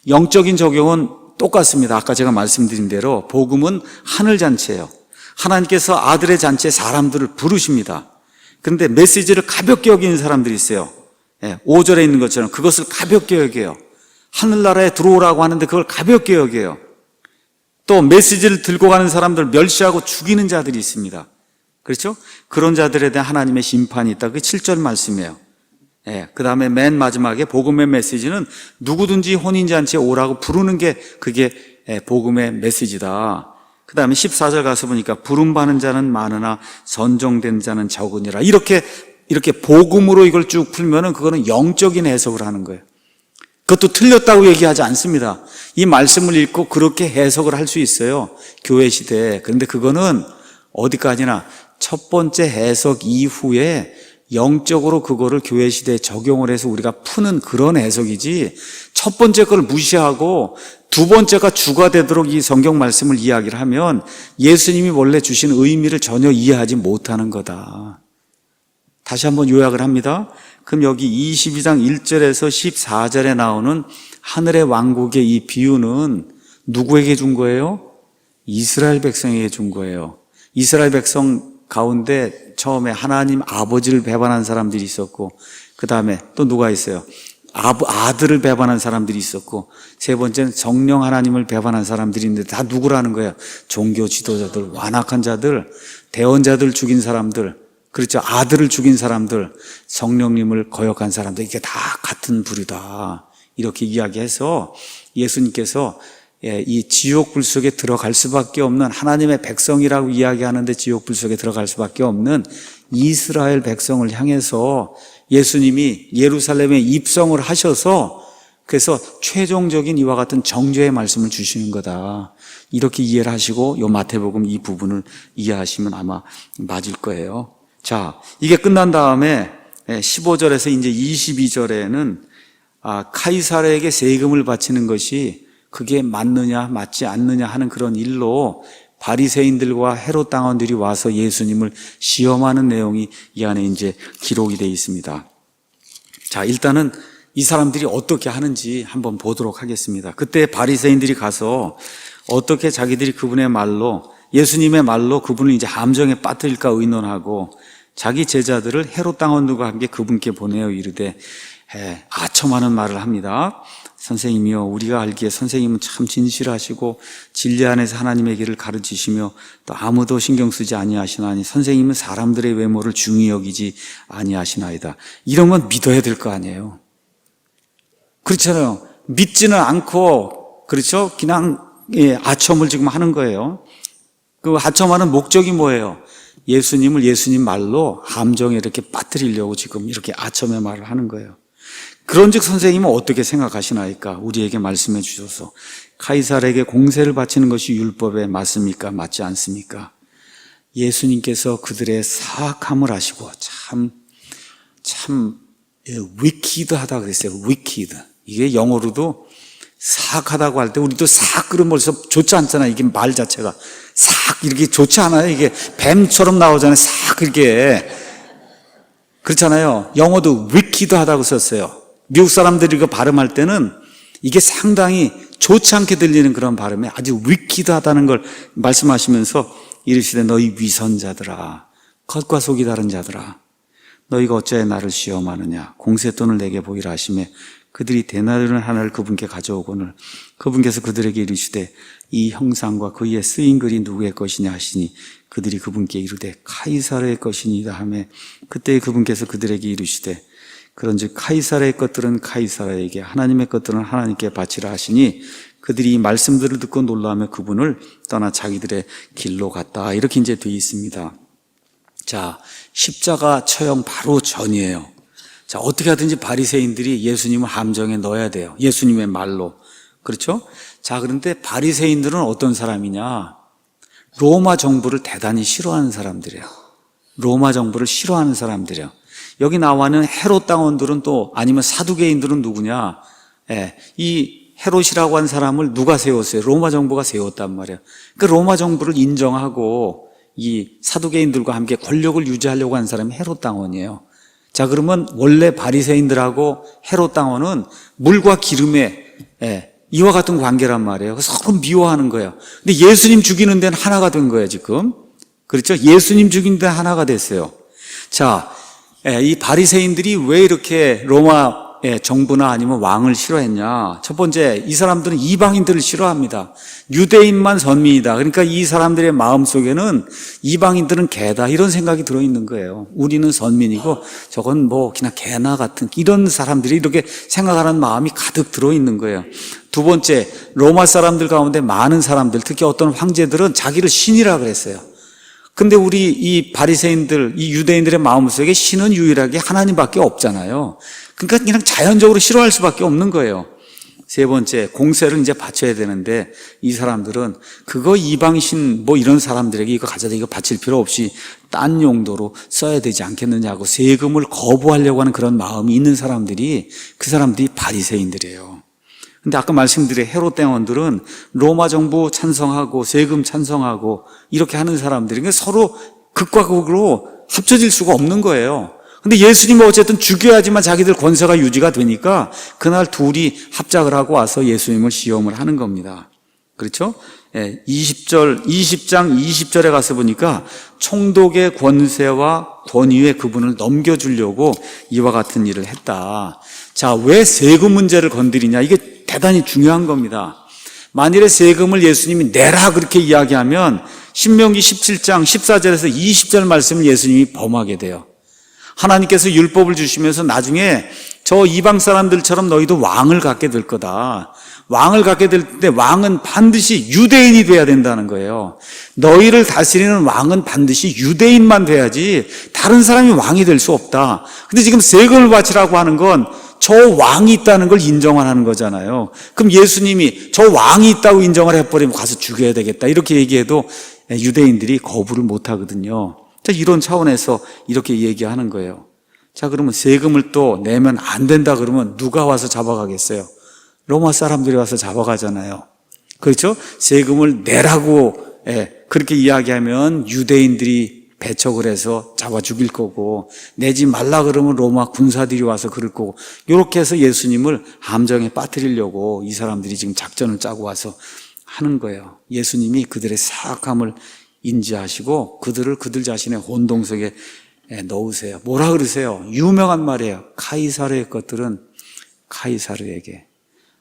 영적인 적용은 똑같습니다. 아까 제가 말씀드린 대로 복음은 하늘잔치예요. 하나님께서 아들의 잔치에 사람들을 부르십니다. 그런데 메시지를 가볍게 여기는 사람들이 있어요. 5절에 있는 것처럼 그것을 가볍게 여겨요. 하늘나라에 들어오라고 하는데 그걸 가볍게 여겨요. 또 메시지를 들고 가는 사람들 멸시하고 죽이는 자들이 있습니다. 그렇죠? 그런 자들에 대한 하나님의 심판이 있다. 그게 7절 말씀이에요. 그 다음에 맨 마지막에 복음의 메시지는 누구든지 혼인잔치에 오라고 부르는 게 그게 복음의 메시지다. 그 다음에 14절 가서 보니까 부름받는 자는 많으나 선정된 자는 적으니라. 이렇게 복음으로 이걸 쭉 풀면은 그거는 영적인 해석을 하는 거예요. 그것도 틀렸다고 얘기하지 않습니다. 이 말씀을 읽고 그렇게 해석을 할 수 있어요. 교회 시대에. 그런데 그거는 어디까지나 첫 번째 해석 이후에 영적으로 그거를 교회 시대에 적용을 해서 우리가 푸는 그런 해석이지, 첫 번째 걸 무시하고 두 번째가 주가 되도록 이 성경 말씀을 이야기를 하면 예수님이 원래 주신 의미를 전혀 이해하지 못하는 거다. 다시 한번 요약을 합니다. 그럼 여기 22장 1절에서 14절에 나오는 하늘의 왕국의 이 비유는 누구에게 준 거예요? 이스라엘 백성에게 준 거예요. 이스라엘 백성 가운데 처음에 하나님 아버지를 배반한 사람들이 있었고, 그 다음에 또 누가 있어요? 아들을 배반한 사람들이 있었고, 세 번째는 성령 하나님을 배반한 사람들이 있는데 다 누구라는 거예요? 종교 지도자들, 완악한 자들, 대언자들 죽인 사람들, 그렇죠? 아들을 죽인 사람들, 성령님을 거역한 사람들, 이게 다 같은 부류다. 이렇게 이야기해서 예수님께서 이 지옥불 속에 들어갈 수밖에 없는, 하나님의 백성이라고 이야기하는데 지옥불 속에 들어갈 수밖에 없는 이스라엘 백성을 향해서 예수님이 예루살렘에 입성을 하셔서 그래서 최종적인 이와 같은 정죄의 말씀을 주시는 거다. 이렇게 이해를 하시고 요 마태복음 이 부분을 이해하시면 아마 맞을 거예요. 자, 이게 끝난 다음에 15절에서 이제 22절에는 카이사르에게 세금을 바치는 것이 그게 맞느냐 맞지 않느냐 하는 그런 일로 바리새인들과 헤롯 당원들이 와서 예수님을 시험하는 내용이 이 안에 이제 기록이 되어 있습니다. 자, 일단은 이 사람들이 어떻게 하는지 한번 보도록 하겠습니다. 그때 바리새인들이 가서 어떻게 자기들이 그분의 말로 예수님의 말로 그분을 이제 함정에 빠뜨릴까 의논하고 자기 제자들을 헤롯 당원들과 함께 그분께 보내어 이르되 아첨하는 말을 합니다. 선생님이요, 우리가 알기에 선생님은 참 진실하시고 진리 안에서 하나님의 길을 가르치시며 또 아무도 신경 쓰지 아니하시나니 선생님은 사람들의 외모를 중히 여기지 아니하시나이다. 이런 건 믿어야 될 거 아니에요. 그렇잖아요. 믿지는 않고, 그렇죠? 그냥 아첨을 지금 하는 거예요. 그 아첨하는 목적이 뭐예요? 예수님을 예수님 말로 함정에 이렇게 빠뜨리려고 지금 이렇게 아첨의 말을 하는 거예요. 그런즉 선생님은 어떻게 생각하시나이까? 우리에게 말씀해 주셔서 카이사르에게 공세를 바치는 것이 율법에 맞습니까? 맞지 않습니까? 예수님께서 그들의 사악함을 아시고 참 wicked하다 그랬어요. wicked. 이게 영어로도 사악하다고 할 때 우리도 사악 그러면 벌써 좋지 않잖아요. 이게 말 자체가 사악 이렇게 좋지 않아요. 이게 뱀처럼 나오잖아요. 사악 이렇게 그렇잖아요. 영어도 wicked하다고 썼어요. 미국 사람들이 이거 발음할 때는 이게 상당히 좋지 않게 들리는 그런 발음에 아주 wicked하다는 걸 말씀하시면서 이르시되 너희 위선자들아, 겉과 속이 다른 자들아, 너희가 어찌하여 나를 시험하느냐? 공세돈을 내게 보이라 하시매 그들이 데나리온 하나를 그분께 가져오거늘 그분께서 그들에게 이르시되 이 형상과 그의 쓰인 글이 누구의 것이냐 하시니 그들이 그분께 이르되 카이사르의 것이니이다 하매 그때 그분께서 그들에게 이르시되 그런즉 카이사르의 것들은 카이사르에게 하나님의 것들은 하나님께 바치라 하시니 그들이 이 말씀들을 듣고 놀라며 그분을 떠나 자기들의 길로 갔다. 이렇게 이제 되어 있습니다. 자, 십자가 처형 바로 전이에요. 자, 어떻게 하든지 바리새인들이 예수님을 함정에 넣어야 돼요. 예수님의 말로. 그렇죠? 자, 그런데 바리새인들은 어떤 사람이냐? 로마 정부를 대단히 싫어하는 사람들이에요. 로마 정부를 싫어하는 사람들이에요. 여기 나와는 헤롯 당원들은 또 아니면 사두개인들은 누구냐? 이 헤롯이라고 한 사람을 누가 세웠어요? 로마 정부가 세웠단 말이에요. 그 로마 정부를 인정하고 이 사두개인들과 함께 권력을 유지하려고 한 사람이 헤롯 당원이에요. 자, 그러면 원래 바리새인들하고 헤롯 당원은 물과 기름의 이와 같은 관계란 말이에요. 서로 미워하는 거예요. 근데 예수님 죽이는 데는 하나가 된 거예요, 지금. 그렇죠? 예수님 죽이는 데는 하나가 됐어요. 자, 이 바리새인들이 왜 이렇게 로마 정부나 아니면 왕을 싫어했냐? 첫 번째, 이 사람들은 이방인들을 싫어합니다. 유대인만 선민이다. 그러니까 이 사람들의 마음속에는 이방인들은 개다 이런 생각이 들어있는 거예요. 우리는 선민이고 저건 뭐 그냥 개나 같은 이런 사람들이 이렇게 생각하는 마음이 가득 들어있는 거예요. 두 번째, 로마 사람들 가운데 많은 사람들, 특히 어떤 황제들은 자기를 신이라 그랬어요. 근데 우리 이 바리새인들, 이 유대인들의 마음속에 신은 유일하게 하나님밖에 없잖아요. 그러니까 그냥 자연적으로 싫어할 수밖에 없는 거예요. 세 번째, 공세를 이제 바쳐야 되는데 이 사람들은 그거 이방신 뭐 이런 사람들에게 이거 가져다 이거 바칠 필요 없이 딴 용도로 써야 되지 않겠느냐고 세금을 거부하려고 하는 그런 마음이 있는 사람들이 그 사람들이 바리새인들이에요. 근데 아까 말씀드린 헤롯 당원들은 로마 정부 찬성하고 세금 찬성하고 이렇게 하는 사람들이 그러니까 서로 극과 극으로 합쳐질 수가 없는 거예요. 근데 예수님은 어쨌든 죽여야지만 자기들 권세가 유지가 되니까 그날 둘이 합작을 하고 와서 예수님을 시험을 하는 겁니다. 그렇죠? 20장 20절에 가서 보니까 총독의 권세와 권위에 그분을 넘겨주려고 이와 같은 일을 했다. 자, 왜 세금 문제를 건드리냐? 이게 대단히 중요한 겁니다. 만일에 세금을 예수님이 내라 그렇게 이야기하면 신명기 17장 14절에서 20절 말씀을 예수님이 범하게 돼요. 하나님께서 율법을 주시면서 나중에 저 이방 사람들처럼 너희도 왕을 갖게 될 거다. 왕을 갖게 될 때 왕은 반드시 유대인이 돼야 된다는 거예요. 너희를 다스리는 왕은 반드시 유대인만 돼야지 다른 사람이 왕이 될 수 없다. 근데 지금 세금을 바치라고 하는 건 저 왕이 있다는 걸 인정을 하는 거잖아요. 그럼 예수님이 저 왕이 있다고 인정을 해버리면 가서 죽여야 되겠다 이렇게 얘기해도 유대인들이 거부를 못 하거든요. 자, 이런 차원에서 이렇게 얘기하는 거예요. 자, 그러면 세금을 또 내면 안 된다 그러면 누가 와서 잡아가겠어요? 로마 사람들이 와서 잡아가잖아요. 그렇죠? 세금을 내라고 그렇게 이야기하면 유대인들이 배척을 해서 잡아 죽일 거고, 내지 말라 그러면 로마 군사들이 와서 그럴 거고, 이렇게 해서 예수님을 함정에 빠뜨리려고 이 사람들이 지금 작전을 짜고 와서 하는 거예요. 예수님이 그들의 사악함을 인지하시고 그들을 그들 자신의 혼동속에 넣으세요. 뭐라 그러세요? 유명한 말이에요. 카이사르의 것들은 카이사르에게,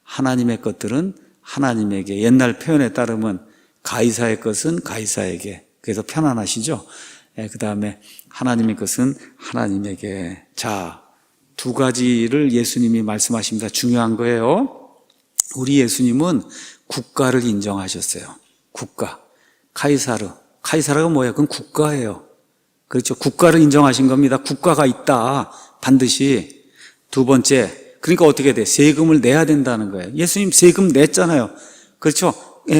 하나님의 것들은 하나님에게. 옛날 표현에 따르면 가이사의 것은 가이사에게. 그래서 편안하시죠? 그 다음에 하나님의 것은 하나님에게. 자, 두 가지를 예수님이 말씀하십니다. 중요한 거예요. 우리 예수님은 국가를 인정하셨어요. 국가. 카이사르. 카이사르가 뭐예요? 그건 국가예요. 그렇죠? 국가를 인정하신 겁니다. 국가가 있다. 반드시. 두 번째, 그러니까 어떻게 돼? 세금을 내야 된다는 거예요. 예수님 세금 냈잖아요. 그렇죠?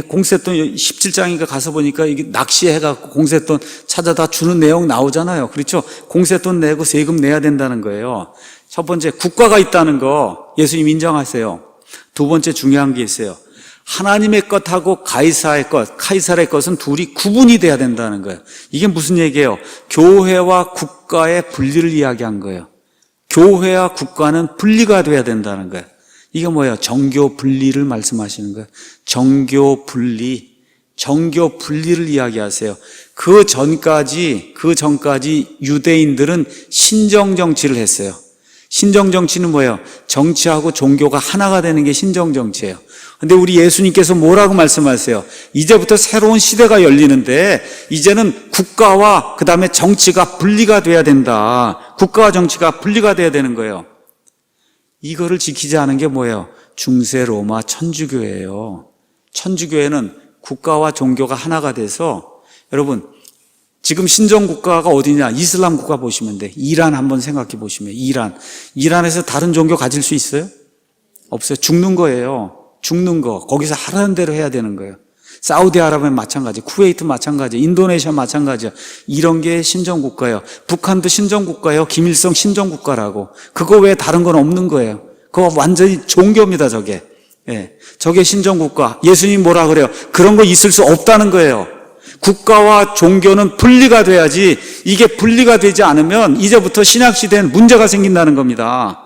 공세돈 17장인가 가서 보니까 이게 낚시해갖고 공세돈 찾아다 주는 내용 나오잖아요. 그렇죠? 공세돈 내고 세금 내야 된다는 거예요. 첫 번째, 국가가 있다는 거 예수님 인정하세요. 두 번째 중요한 게 있어요. 하나님의 것하고 가이사의 것, 카이사르의 것은 둘이 구분이 돼야 된다는 거예요. 이게 무슨 얘기예요? 교회와 국가의 분리를 이야기한 거예요. 교회와 국가는 분리가 돼야 된다는 거예요. 이게 뭐예요? 정교 분리를 말씀하시는 거예요. 정교 분리, 정교 분리를 이야기하세요. 그 전까지 유대인들은 신정 정치를 했어요. 신정 정치는 뭐예요? 정치하고 종교가 하나가 되는 게 신정 정치예요. 근데 우리 예수님께서 뭐라고 말씀하세요? 이제부터 새로운 시대가 열리는데 이제는 국가와 그 다음에 정치가 분리가 돼야 된다. 국가와 정치가 분리가 돼야 되는 거예요. 이거를 지키지 않은 게 뭐예요? 중세 로마 천주교예요. 천주교회는 국가와 종교가 하나가 돼서, 여러분 지금 신정국가가 어디냐? 이슬람 국가 보시면 돼. 이란 한번 생각해 보시면, 이란에서 다른 종교 가질 수 있어요? 없어요. 죽는 거예요. 죽는 거. 거기서 하라는 대로 해야 되는 거예요. 사우디아라비아 마찬가지, 쿠웨이트 마찬가지, 인도네시아 마찬가지야. 이런 게 신정국가예요. 북한도 신정국가예요. 김일성 신정국가라고. 그거 외에 다른 건 없는 거예요. 그거 완전히 종교입니다, 저게. 저게 신정국가. 예수님 뭐라 그래요? 그런 거 있을 수 없다는 거예요. 국가와 종교는 분리가 돼야지, 이게 분리가 되지 않으면 이제부터 신약시대엔 문제가 생긴다는 겁니다.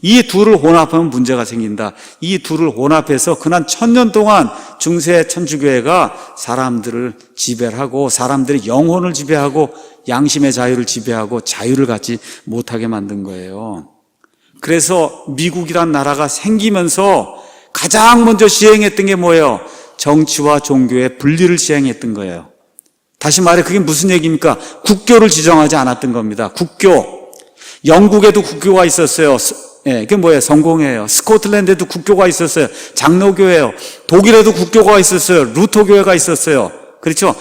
이 둘을 혼합하면 문제가 생긴다. 이 둘을 혼합해서 그난 1000년 동안 중세 천주교회가 사람들을 지배를 하고, 사람들의 영혼을 지배하고, 양심의 자유를 지배하고 자유를 갖지 못하게 만든 거예요. 그래서 미국이란 나라가 생기면서 가장 먼저 시행했던 게 뭐예요? 정치와 종교의 분리를 시행했던 거예요. 다시 말해 그게 무슨 얘기입니까? 국교를 지정하지 않았던 겁니다. 국교. 영국에도 국교가 있었어요. 그게 뭐예요? 성공회예요. 스코틀랜드에도 국교가 있었어요. 장로교회예요. 독일에도 국교가 있었어요. 루터교회가 있었어요. 그렇죠?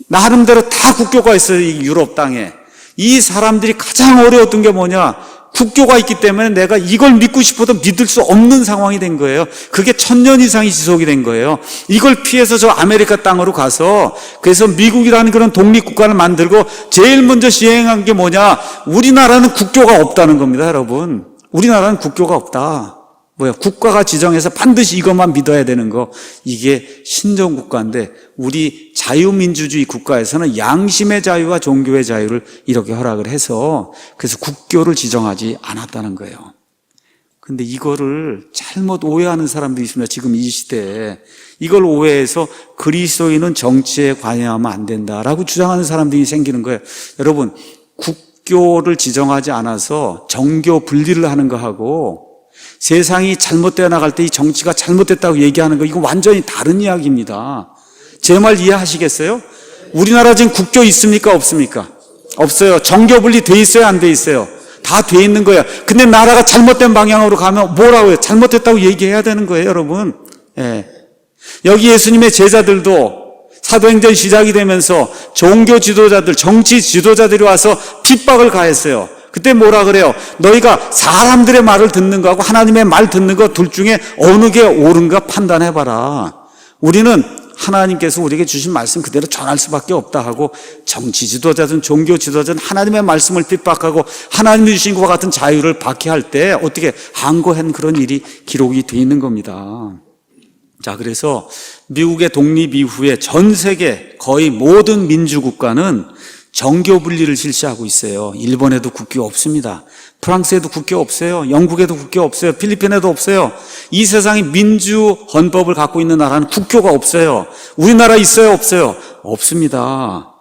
나름대로 다 국교가 있어요. 이 유럽 땅에. 이 사람들이 가장 어려웠던 게 뭐냐? 국교가 있기 때문에 내가 이걸 믿고 싶어도 믿을 수 없는 상황이 된 거예요. 그게 1000년 이상이 지속이 된 거예요. 이걸 피해서 저 아메리카 땅으로 가서, 그래서 미국이라는 그런 독립국가를 만들고 제일 먼저 시행한 게 뭐냐? 우리나라는 국교가 없다는 겁니다, 여러분. 우리나라는 국교가 없다. 국가가 지정해서 반드시 이것만 믿어야 되는 거. 이게 신정국가인데 우리 자유민주주의 국가에서는 양심의 자유와 종교의 자유를 이렇게 허락을 해서, 그래서 국교를 지정하지 않았다는 거예요. 근데 이거를 잘못 오해하는 사람들이 있습니다. 지금 이 시대에. 이걸 오해해서 그리스도인은 정치에 관여하면 안 된다라고 주장하는 사람들이 생기는 거예요. 여러분, 국교를 지정하지 않아서 정교 분리를 하는 거하고 세상이 잘못되어 나갈 때 이 정치가 잘못됐다고 얘기하는 거, 이거 완전히 다른 이야기입니다. 제 말 이해하시겠어요? 우리나라 지금 국교 있습니까? 없습니까? 없어요. 정교 분리 돼 있어요? 안 돼 있어요? 다 돼 있는 거예요. 근데 나라가 잘못된 방향으로 가면 뭐라고 해요? 잘못됐다고 얘기해야 되는 거예요, 여러분. 예. 여기 예수님의 제자들도 사도행전 시작이 되면서 종교 지도자들, 정치 지도자들이 와서 핍박을 가했어요. 그때 뭐라 그래요? 너희가 사람들의 말을 듣는 거하고 하나님의 말 듣는 거 둘 중에 어느 게 옳은가 판단해봐라. 우리는 하나님께서 우리에게 주신 말씀 그대로 전할 수밖에 없다 하고, 정치 지도자든 종교 지도자든 하나님의 말씀을 핍박하고 하나님이 주신 것과 같은 자유를 박해할 때 어떻게 항거한 그런 일이 기록이 되어 있는 겁니다. 자, 그래서 미국의 독립 이후에 전 세계 거의 모든 민주국가는 정교 분리를 실시하고 있어요. 일본에도 국교 없습니다. 프랑스에도 국교 없어요. 영국에도 국교 없어요. 필리핀에도 없어요. 이 세상에 민주 헌법을 갖고 있는 나라는 국교가 없어요. 우리나라 있어요? 없어요? 없습니다.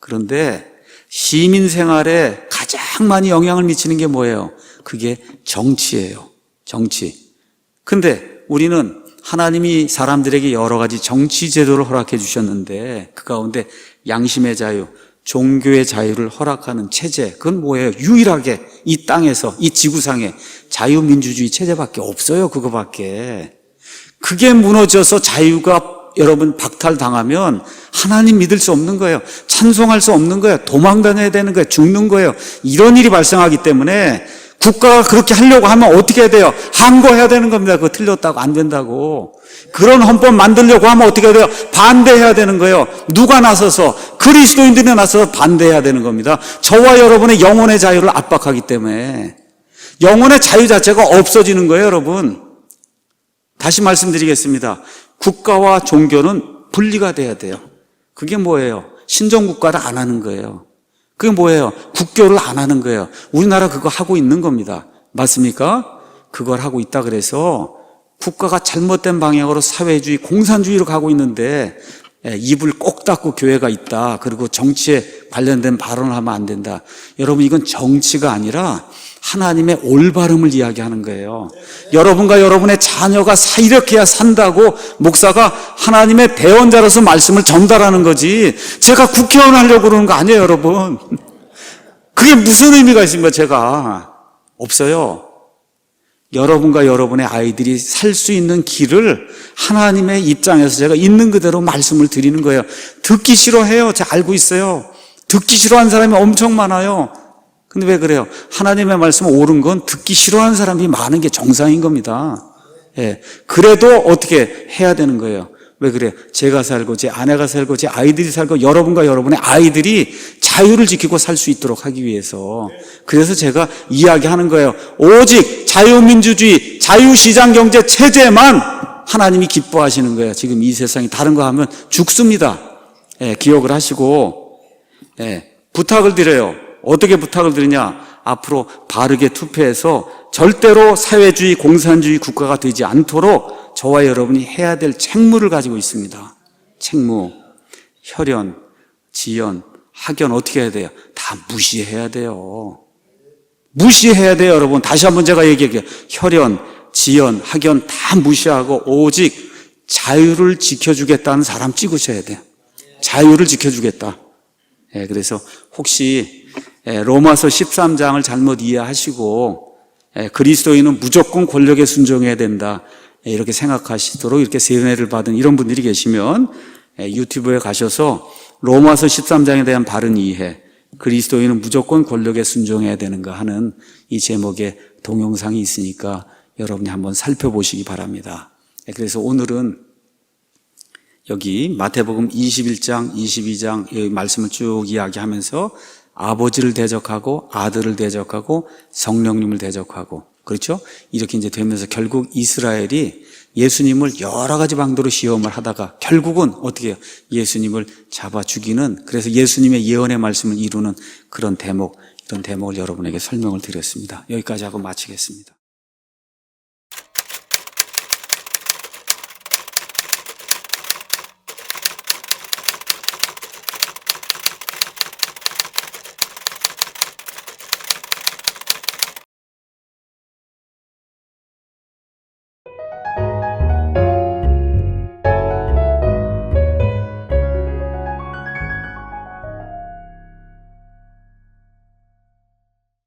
그런데 시민 생활에 가장 많이 영향을 미치는 게 뭐예요? 그게 정치예요. 정치. 근데 우리는 하나님이 사람들에게 여러 가지 정치 제도를 허락해 주셨는데 그 가운데 양심의 자유, 종교의 자유를 허락하는 체제, 그건 뭐예요? 유일하게 이 땅에서, 이 지구상에 자유민주주의 체제밖에 없어요. 그거밖에. 그게 무너져서 자유가 여러분 박탈당하면 하나님 믿을 수 없는 거예요. 찬송할 수 없는 거예요. 도망다녀야 되는 거예요. 죽는 거예요. 이런 일이 발생하기 때문에 국가가 그렇게 하려고 하면 어떻게 해야 돼요? 항거해야 되는 겁니다. 그거 틀렸다고 안 된다고. 그런 헌법 만들려고 하면 어떻게 해야 돼요? 반대해야 되는 거예요. 누가 나서서? 그리스도인들이 나서서 반대해야 되는 겁니다. 저와 여러분의 영혼의 자유를 압박하기 때문에 영혼의 자유 자체가 없어지는 거예요, 여러분. 다시 말씀드리겠습니다. 국가와 종교는 분리가 돼야 돼요. 그게 뭐예요? 신정국가를 안 하는 거예요. 그게 뭐예요? 국교를 안 하는 거예요. 우리나라 그거 하고 있는 겁니다. 맞습니까? 그걸 하고 있다 그래서 국가가 잘못된 방향으로 사회주의, 공산주의로 가고 있는데 입을 꼭 닫고 교회가 있다. 그리고 정치에 관련된 발언을 하면 안 된다. 여러분, 이건 정치가 아니라 하나님의 올바름을 이야기하는 거예요. 여러분과 여러분의 자녀가 이렇게 해야 산다고 목사가 하나님의 대언자로서 말씀을 전달하는 거지, 제가 국회의원 하려고 그러는 거 아니에요, 여러분. 그게 무슨 의미가 있습니까? 제가 없어요. 여러분과 여러분의 아이들이 살 수 있는 길을 하나님의 입장에서 제가 있는 그대로 말씀을 드리는 거예요. 듣기 싫어해요. 제가 알고 있어요. 듣기 싫어하는 사람이 엄청 많아요. 근데 왜 그래요? 하나님의 말씀은 옳은 건 듣기 싫어하는 사람이 많은 게 정상인 겁니다. 예. 그래도 어떻게 해야 되는 거예요? 왜 그래요? 제가 살고, 제 아내가 살고, 제 아이들이 살고, 여러분과 여러분의 아이들이 자유를 지키고 살 수 있도록 하기 위해서. 그래서 제가 이야기하는 거예요. 오직 자유민주주의, 자유시장경제 체제만 하나님이 기뻐하시는 거예요. 지금 이 세상이 다른 거 하면 죽습니다. 예, 기억을 하시고, 예, 부탁을 드려요. 어떻게 부탁을 드리냐? 앞으로 바르게 투표해서 절대로 사회주의, 공산주의 국가가 되지 않도록 저와 여러분이 해야 될 책무를 가지고 있습니다. 책무, 혈연, 지연, 학연 어떻게 해야 돼요? 다 무시해야 돼요. 무시해야 돼요, 여러분. 다시 한번 제가 얘기할게요. 혈연, 지연, 학연 다 무시하고 오직 자유를 지켜주겠다는 사람 찍으셔야 돼요. 자유를 지켜주겠다. 예, 그래서 혹시 로마서 13장을 잘못 이해하시고 그리스도인은 무조건 권력에 순종해야 된다, 이렇게 생각하시도록 이렇게 세뇌를 받은 이런 분들이 계시면 유튜브에 가셔서 로마서 13장에 대한 바른 이해, 그리스도인은 무조건 권력에 순종해야 되는가 하는 이 제목의 동영상이 있으니까 여러분이 한번 살펴보시기 바랍니다. 그래서 오늘은 여기 마태복음 21장, 22장 이 말씀을 쭉 이야기하면서 아버지를 대적하고 아들을 대적하고 성령님을 대적하고, 그렇죠? 이렇게 이제 되면서 결국 이스라엘이 예수님을 여러 가지 방도로 시험을 하다가 결국은 어떻게 해요? 예수님을 잡아 죽이는, 그래서 예수님의 예언의 말씀을 이루는 그런 대목, 이런 대목을 여러분에게 설명을 드렸습니다. 여기까지 하고 마치겠습니다.